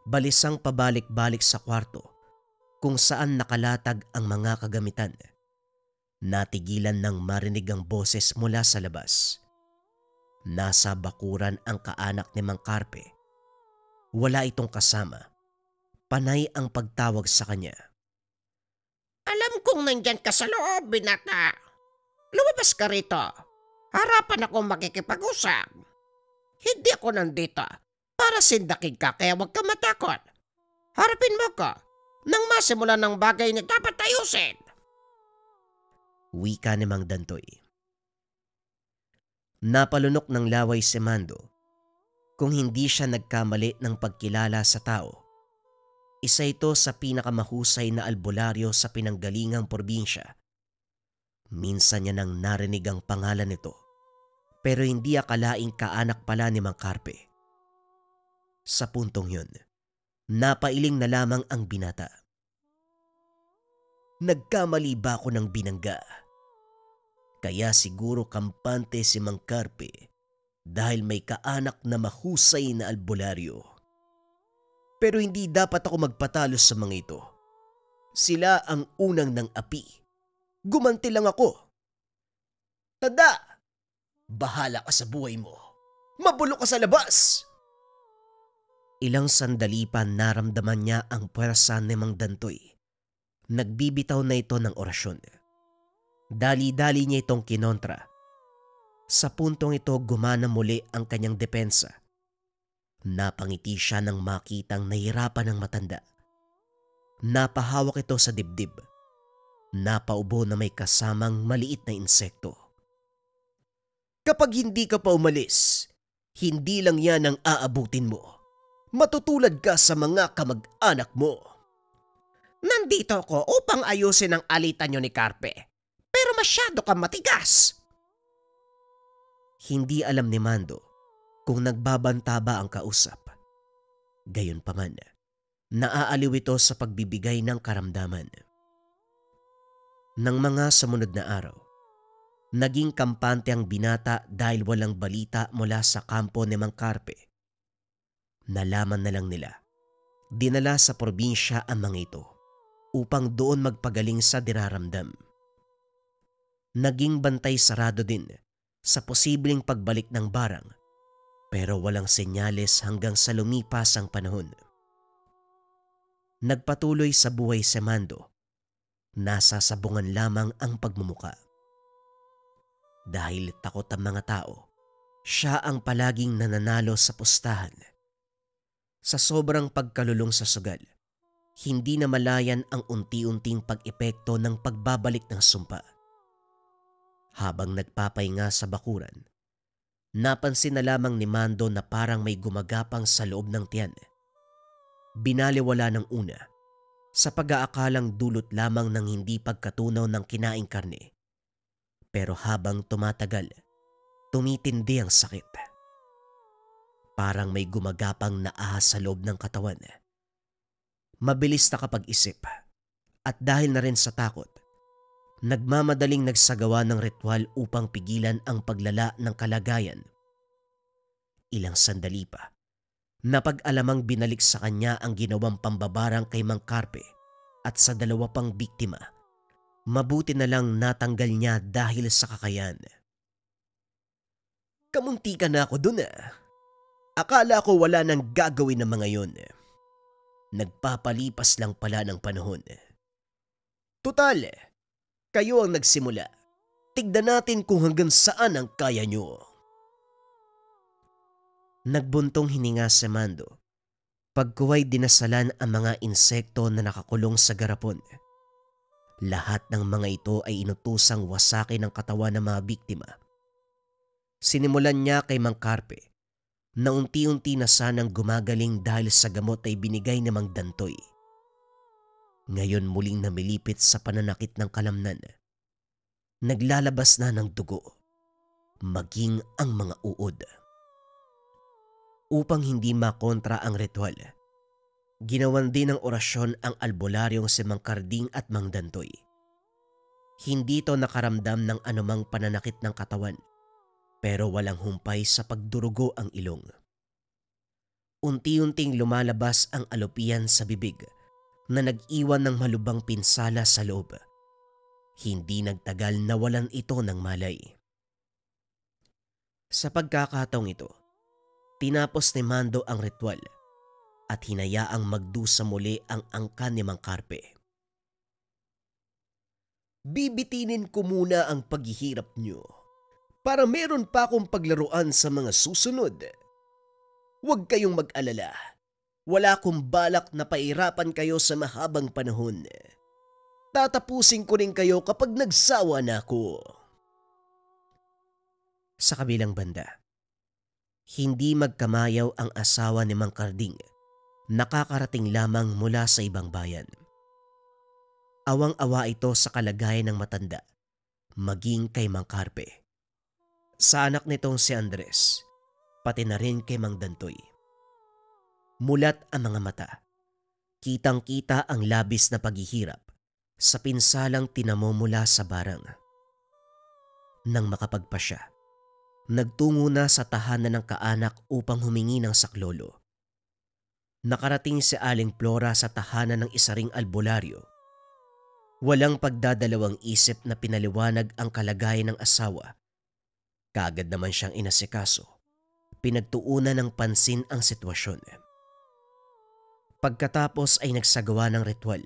Balisang pabalik-balik sa kwarto kung saan nakalatag ang mga kagamitan. Natigilan nang marinig ang boses mula sa labas. Nasa bakuran ang kaanak ni Mang Carpe. Wala itong kasama. Panay ang pagtawag sa kanya. Alam kong nandyan ka sa loob, binata. Lumabas ka rito. Harapan ako makikipag-usap. Hindi ako nandito para sindakin ka kaya huwag ka matakot. Harapin mo ko nang masimulan ng bagay na dapat ayusin. Wika ni Mang Dantoy. Napalunok ng laway si Mando. Kung hindi siya nagkamali ng pagkilala sa tao, isa ito sa pinakamahusay na albularyo sa pinanggalingang probinsya. Minsan niya nang narinig ang pangalan nito, pero hindi akalaing kaanak pala ni Mang Carpe. Sa puntong yun, napailing na lamang ang binata. Nagkamali ba ako ng binangga? Kaya siguro kampante si Mang Carpe dahil may kaanak na mahusay na albularyo. Pero hindi dapat ako magpatalo sa mga ito. Sila ang unang ng api. Gumanti lang ako. Tanda! Bahala ka sa buhay mo. Mabulok ka sa labas! Ilang sandali pa naramdaman niya ang puwersa ni Mang Dantoy. Nagbibitaw na ito ng orasyon. Dali-dali niya itong kinontra. Sa puntong ito gumana muli ang kanyang depensa. Napangiti siya nang makitang nahirapan ng matanda. Napahawak ito sa dibdib. Napaubo na may kasamang maliit na insekto. Kapag hindi ka pa umalis, hindi lang yan ang aabutin mo. Matutulad ka sa mga kamag-anak mo. Nandito ako upang ayusin ang alitan nyo ni Carpe. Pero masyado kang matigas. Hindi alam ni Mando kung nagbabanta ba ang kausap. Gayunpaman, naaaliw ito sa pagbibigay ng karamdaman. Nang mga sumunod na araw, naging kampante ang binata dahil walang balita mula sa kampo ni Mang Carpe. Nalaman na lang nila, dinala sa probinsya ang mga ito upang doon magpagaling sa dinaramdam. Naging bantay sarado din sa posibleng pagbalik ng barang. Pero walang senyales hanggang sa lumipas ang panahon. Nagpatuloy sa buhay si Mando. Nasa sabungan lamang ang pagmumuka. Dahil takot ang mga tao, siya ang palaging nananalo sa pustahan. Sa sobrang pagkalulong sa sugal, hindi na malayan ang unti-unting pag-epekto ng pagbabalik ng sumpa. Habang nagpapahinga sa bakuran, napansin na lamang ni Mando na parang may gumagapang sa loob ng tiyan. Binaliwala ng una sa pag-aakalang dulot lamang ng hindi pagkatunaw ng kinaing karne. Pero habang tumatagal, tumitindi ang sakit. Parang may gumagapang na ahas sa loob ng katawan. Mabilis na kapag-isip at dahil na rin sa takot, nagmamadaling nagsagawa ng ritual upang pigilan ang paglala ng kalagayan. Ilang sandali pa, napag-alamang binalik sa kanya ang ginawang pambabarang kay Mang Carpe at sa dalawa pang biktima. Mabuti na lang natanggal niya dahil sa kakayan. Kamunti ka na ako dun ah. Akala ko wala nang gagawin ng mga yon. Nagpapalipas lang pala ng panahon. Tutal, kayo ang nagsimula. Tignan natin kung hanggang saan ang kaya nyo. Nagbuntong hininga si Mando. Pagkuway dinasalan ang mga insekto na nakakulong sa garapon. Lahat ng mga ito ay inutusang wasakin ang katawan ng mga biktima. Sinimulan niya kay Mang Carpe na unti-unti na sanang gumagaling dahil sa gamot ay binigay ni Mang Dantoy. Ngayon muling namilipit sa pananakit ng kalamnan. Naglalabas na ng dugo, maging ang mga uod. Upang hindi makontra ang ritual, ginawan din ng orasyon ang albularyong si Mang Karding at Mang Dantoy. Hindi to nakaramdam ng anumang pananakit ng katawan, pero walang humpay sa pagdurugo ang ilong. Unti-unting lumalabas ang alopian sa bibig na nag-iwan ng malubang pinsala sa loob. Hindi nagtagal nawalan ito ng malay. Sa pagkakataong ito, tinapos ni Mando ang ritual at hinayaang magdusa muli ang angkan ni Mang Carpe. Bibitinin ko muna ang paghihirap nyo para meron pa akong paglaruan sa mga susunod. Huwag kayong mag-alala. Wala akong balak na pairapan kayo sa mahabang panahon. Tatapusin ko rin kayo kapag nagsawa na ako. Sa kabilang banda, hindi magkamayaw ang asawa ni Mang Karding, nakakarating lamang mula sa ibang bayan. Awang-awa ito sa kalagayan ng matanda, maging kay Mang Carpe. Sa anak nitong si Andres, pati na rin kay Mang Dantoy. Mulat ang mga mata. Kitang-kita ang labis na paghihirap sa pinsalang tinamo mula sa barang. Nang makapagpasya, nagtungo na sa tahanan ng kaanak upang humingi ng saklolo. Nakarating si Aling Flora sa tahanan ng isa ring albularyo. Walang pagdadalawang isip na pinaliwanag ang kalagayan ng asawa. Kaagad naman siyang inasikaso. Pinagtuunan ng pansin ang sitwasyon. Pagkatapos ay nagsagawa ng ritual.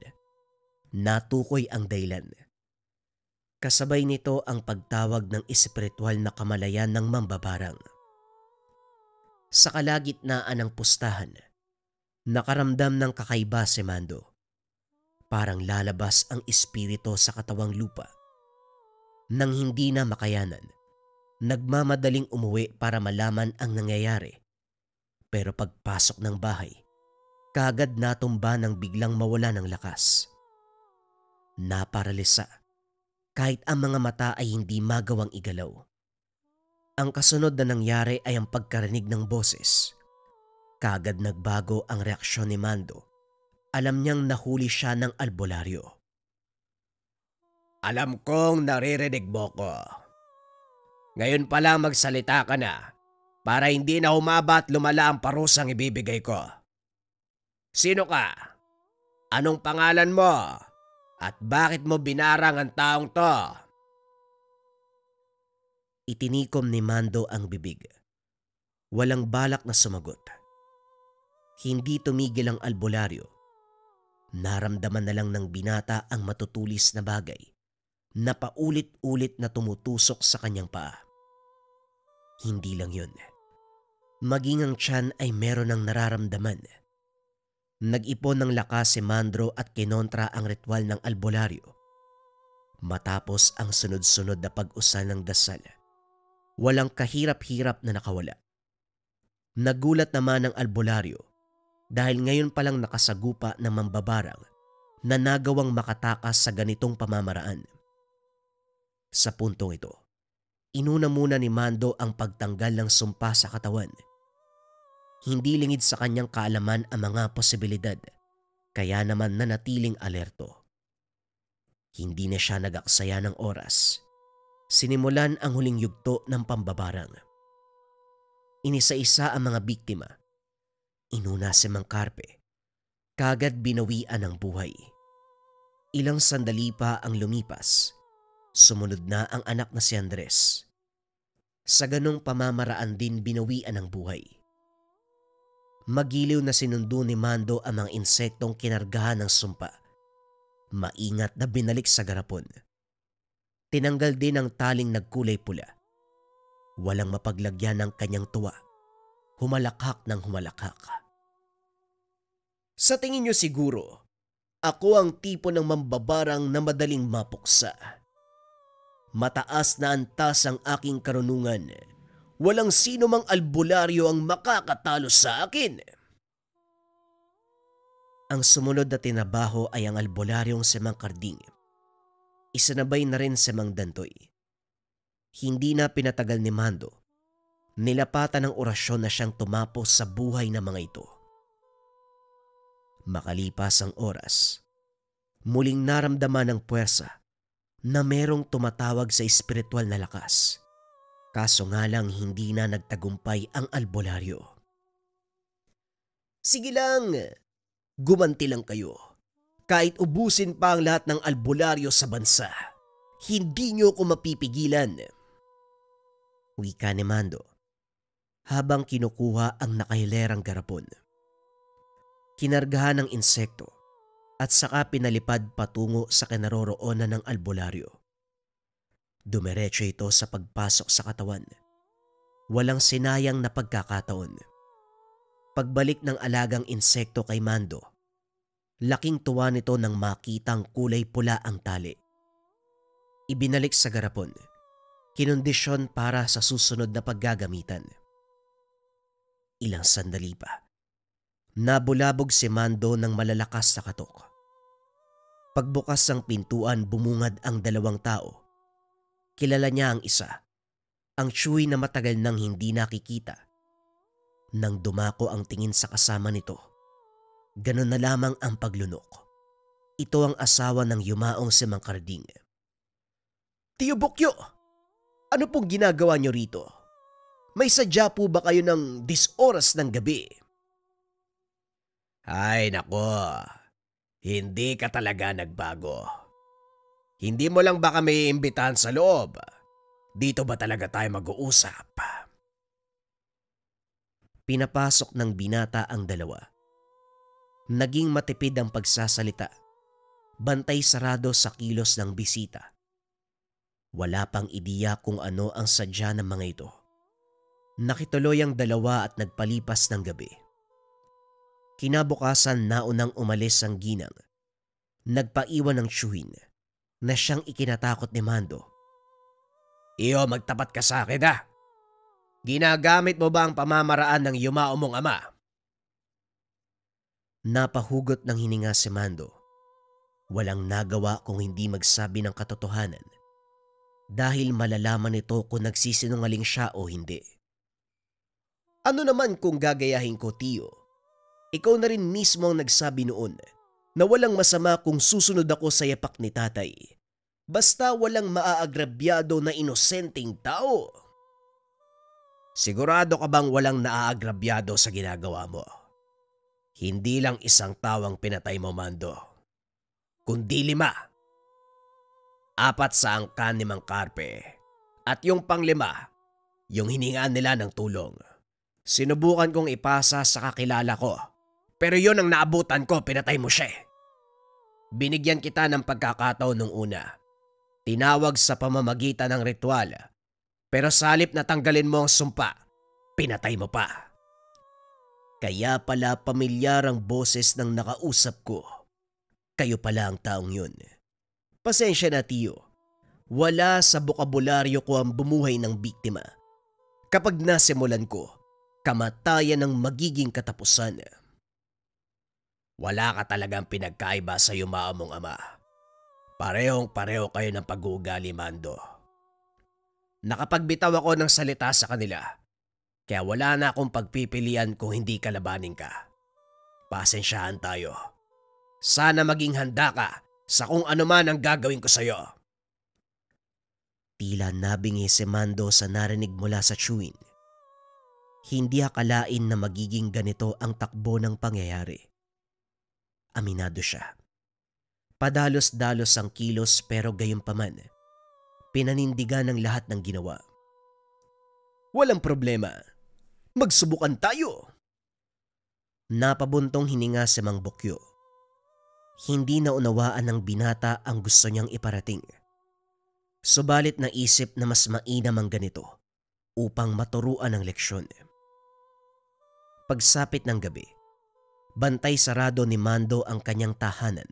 Natukoy ang dahilan. Kasabay nito ang pagtawag ng espiritual na kamalayan ng mambabarang. Sa kalagitnaan ng pustahan, nakaramdam ng kakaiba si Mando. Parang lalabas ang espiritu sa katawang lupa. Nang hindi na makayanan, nagmamadaling umuwi para malaman ang nangyayari. Pero pagpasok ng bahay, kaagad natumba nang biglang mawala ng lakas. Naparalisa, kahit ang mga mata ay hindi magawang igalaw. Ang kasunod na nangyari ay ang pagkarinig ng boses. Kaagad nagbago ang reaksyon ni Mando. Alam niyang nahuli siya ng albularyo. Alam kong naririnig mo ko. Ngayon pa lang magsalita ka na para hindi na humaba at lumala ang parusang ibibigay ko. Sino ka? Anong pangalan mo? At bakit mo binarang ang taong to? Itinikom ni Mando ang bibig. Walang balak na sumagot. Hindi tumigil ang albularyo. Naramdaman na lang ng binata ang matutulis na bagay na paulit-ulit na tumutusok sa kanyang paa. Hindi lang yun. Maging ang tiyan ay meron ng nararamdaman. Nag-ipon ng lakas si Mandro at kinontra ang ritual ng albularyo. Matapos ang sunod-sunod na pag-usal ng dasal, walang kahirap-hirap na nakawala. Nagulat naman ang albularyo dahil ngayon palang nakasagupa ng mambabarang na nagawang makatakas sa ganitong pamamaraan. Sa puntong ito, inuna muna ni Mando ang pagtanggal ng sumpa sa katawan. Hindi lingid sa kanyang kaalaman ang mga posibilidad, kaya naman nanatiling alerto. Hindi na siya nag-aksaya ng oras. Sinimulan ang huling yugto ng pambabarang. Inisa-isa ang mga biktima. Inuna si Mang Carpe. Kagad binawian ang buhay. Ilang sandali pa ang lumipas. Sumunod na ang anak na si Andres. Sa ganong pamamaraan din binawian ang buhay. Magiliw na sinundo ni Mando ang mga insektong kinargahan ng sumpa. Maingat na binalik sa garapon. Tinanggal din ang taling nagkulay pula. Walang mapaglagyan ng kanyang tuwa. Humalakhak ng humalakhak. Sa tingin niyo siguro, ako ang tipo ng mambabarang na madaling mapuksa. Mataas na antas ang aking karunungan. Walang sino mang albularyo ang makakatalo sa akin. Ang sumunod na tinabaho ay ang albularyong si Mang Karding. Isanabay na rin si Mang Dantoy. Hindi na pinatagal ni Mando. Nilapatan ng orasyon na siyang tumapos sa buhay ng mga ito. Makalipas ang oras, muling naramdaman ng puwersa na merong tumatawag sa espiritual na lakas. Kaso nga lang hindi na nagtagumpay ang albularyo. Sige lang, gumanti lang kayo. Kahit ubusin pa ang lahat ng albularyo sa bansa, hindi niyo ko mapipigilan. Wika ni Mando habang kinukuha ang nakahilerang garapon. Kinargahan ng insekto at saka pinalipad patungo sa kinaroroonan ng albularyo. Dumiretso ito sa pagpasok sa katawan. Walang sinayang na pagkakataon. Pagbalik ng alagang insekto kay Mando, laking tuwa nito nang makitang kulay pula ang tali. Ibinalik sa garapon, kinondisyon para sa susunod na paggagamitan. Ilang sandali pa, nabulabog si Mando ng malalakas na katok. Pagbukas ng pintuan, bumungad ang dalawang tao. Kilala niya ang isa, ang Chuy na matagal nang hindi nakikita. Nang dumako ang tingin sa kasama nito, ganun na lamang ang paglunok. Ito ang asawa ng yumaong si Mang Karding. Tiyo Bokyo, ano pong ginagawa niyo rito? May sadya po ba kayo ng 10 oras ng gabi? Ay nako, hindi ka talaga nagbago. Hindi mo lang ba kami iimbitahan sa loob? Dito ba talaga tayo mag-uusap? Pinapasok ng binata ang dalawa. Naging matipid ang pagsasalita. Bantay sarado sa kilos ng bisita. Wala pang ideya kung ano ang sadya ng mga ito. Nakituloy ang dalawa at nagpalipas ng gabi. Kinabukasan naunang umalis ang ginang. Nagpaiwan ng tsuhin na siyang ikinatakot ni Mando. Iyo, magtapat ka sa akin ha. Ginagamit mo ba ang pamamaraan ng yumao mong ama? Napahugot ng hininga si Mando. Walang nagawa kung hindi magsabi ng katotohanan. Dahil malalaman nito kung nagsisinungaling siya o hindi. Ano naman kung gagayahin ko, Tiyo? Ikaw na rin mismo ang nagsabi noon na walang masama kung susunod ako sa yapak ni tatay. Basta walang maaagrabyado na inosenteng tao. Sigurado ka bang walang naaagrabyado sa ginagawa mo? Hindi lang isang tawang pinatay mo, Mando, kundi 5. 4 sa angkan ni Mang Carpe at yung pang-5, yung hiningaan nila ng tulong. Sinubukan kong ipasa sa kakilala ko, pero yun ang naabutan ko, pinatay mo siya. Binigyan kita ng pagkakataon nung una. Tinawag sa pamamagitan ng ritual. Pero sa halip na tanggalin mo ang sumpa, pinatay mo pa. Kaya pala pamilyar ang boses ng nakausap ko. Kayo pala ang taong yun. Pasensya na, Tiyo. Wala sa bokabularyo ko ang bumuhay ng biktima. Kapag nasimulan ko, kamatayan ang magiging katapusan. Wala ka talagang pinagkaiba sa yumaong ama. Parehong-pareho kayo ng pag-uugali, Mando. Nakapagbitaw ako ng salita sa kanila, kaya wala na akong pagpipilian kung hindi kalabanin ka. Pasensyahan tayo. Sana maging handa ka sa kung ano man ang gagawin ko sa'yo. Tila nabingi si Mando sa narinig mula sa chewin. Hindi akalain na magiging ganito ang takbo ng pangyayari. Aminado siya. Padalos-dalos ang kilos pero gayunpaman, pinanindigan ng lahat ng ginawa. Walang problema. Magsubukan tayo. Napabuntong hininga si Mang Bokyo. Hindi na unawaan ng binata ang gusto niyang iparating. Subalit naisip na mas mainam ang ganito upang maturuan ang leksyon. Pagsapit ng gabi, bantay sarado ni Mando ang kanyang tahanan.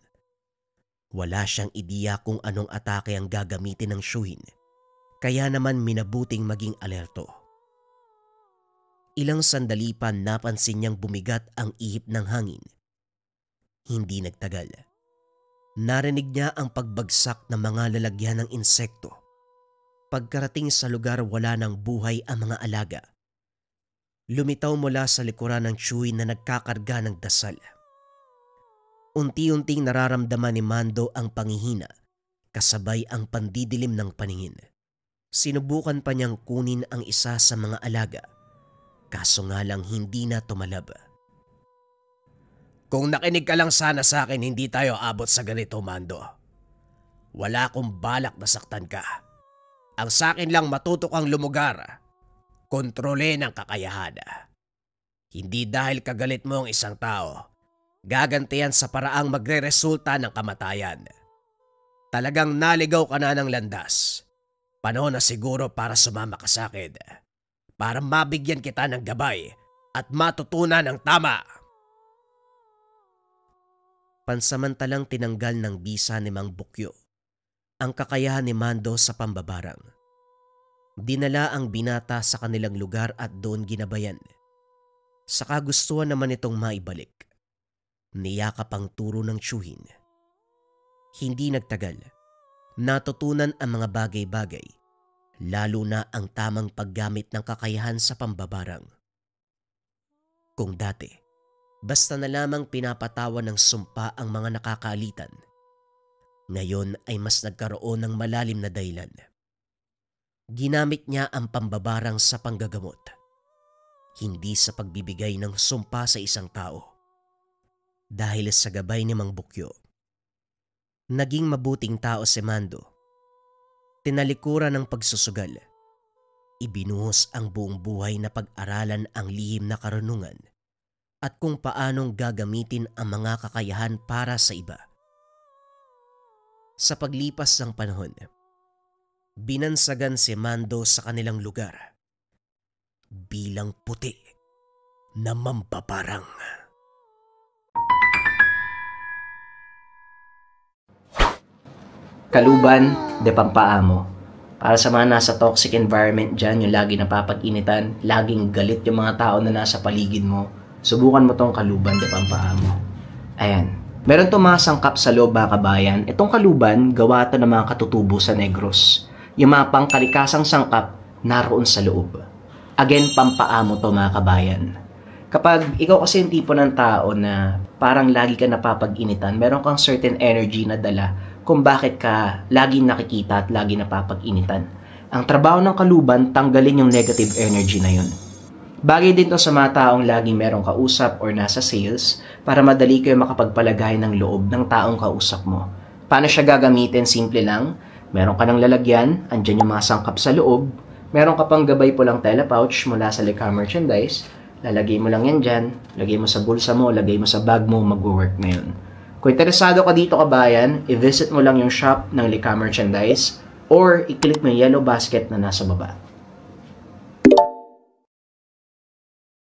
Wala siyang ideya kung anong atake ang gagamitin ng Shuhin, kaya naman minabuting maging alerto. Ilang sandali pa napansin niyang bumigat ang ihip ng hangin. Hindi nagtagal. Narinig niya ang pagbagsak ng mga lalagyan ng insekto. Pagkarating sa lugar wala ng buhay ang mga alaga. Lumitaw mula sa likuran ng Shuhin na nagkakarga ng dasal. Unti-unting nararamdaman ni Mando ang panghihina, kasabay ang pandidilim ng paningin. Sinubukan pa niyang kunin ang isa sa mga alaga, kaso nga lang hindi na tumalab. Kung nakinig ka lang sana sa akin, hindi tayo abot sa ganito, Mando. Wala akong balak na saktan ka. Ang sa akin lang matuto kang lumugar. Kontrolin ang kakayahan. Hindi dahil kagalit mo ang isang tao, gagantihan sa paraang magre-resulta ng kamatayan. Talagang naligaw ka na ng landas. Panahon na siguro para sumama ka sa akin. Para mabigyan kita ng gabay at matutunan ang tama. Pansamantalang tinanggal ng bisa ni Mang Bokyo ang kakayahan ni Mando sa pambabarang. Dinala ang binata sa kanilang lugar at doon ginabayan. Sa kagustuhan naman itong maibalik, niyakap ang turo ng Shuhin. Hindi nagtagal, natutunan ang mga bagay-bagay, lalo na ang tamang paggamit ng kakayahan sa pambabarang. Kung dati, basta na lamang pinapatawan ng sumpa ang mga nakakaalitan, ngayon ay mas nagkaroon ng malalim na dahilan. Ginamit niya ang pambabarang sa panggagamot, hindi sa pagbibigay ng sumpa sa isang tao. Dahil sa gabay ni Mang Bokyo, naging mabuting tao si Mando. Tinalikuran ng pagsusugal. Ibinuhos ang buong buhay na pag-aralan ang lihim na karunungan at kung paanong gagamitin ang mga kakayahan para sa iba. Sa paglipas ng panahon, binansagan si Mando sa kanilang lugar bilang puti na mambabarang. Kaluban de Pampaamo. Para sa mga nasa toxic environment dyan, yung lagi napapag-initan, laging galit yung mga tao na nasa paligid mo, subukan mo tong Kaluban de Pampaamo. Ayan. Meron itong mga sangkap sa loob, mga kabayan. Itong kaluban, gawa ito ng mga katutubo sa Negros. Yung mga pangkalikasang sangkap, naroon sa loob. Again, pampaamo to, mga kabayan. Kapag ikaw kasi yung tipo ng tao na parang lagi ka napapag-initan, meron kang certain energy na dala kung bakit ka lagi nakikita at lagi napapag-initan. Ang trabaho ng kaluban, tanggalin yung negative energy na yun. Bagay din to sa mga taong laging merong kausap or nasa sales para madali kayo makapagpalagay ng loob ng taong kausap mo. Paano siya gagamitin? Simple lang. Meron ka ng lalagyan, andyan yung mga sangkap sa loob. Meron ka pang gabay pulang telepouch mula sa Lika Merchandise. Lalagay mo lang yan dyan, lagay mo sa bulsa mo, lagay mo sa bag mo, mag-work na yun. Kung interesado ka dito kabayan, i-visit mo lang yung shop ng Lika Merchandise or i-click mo yung yellow basket na nasa baba.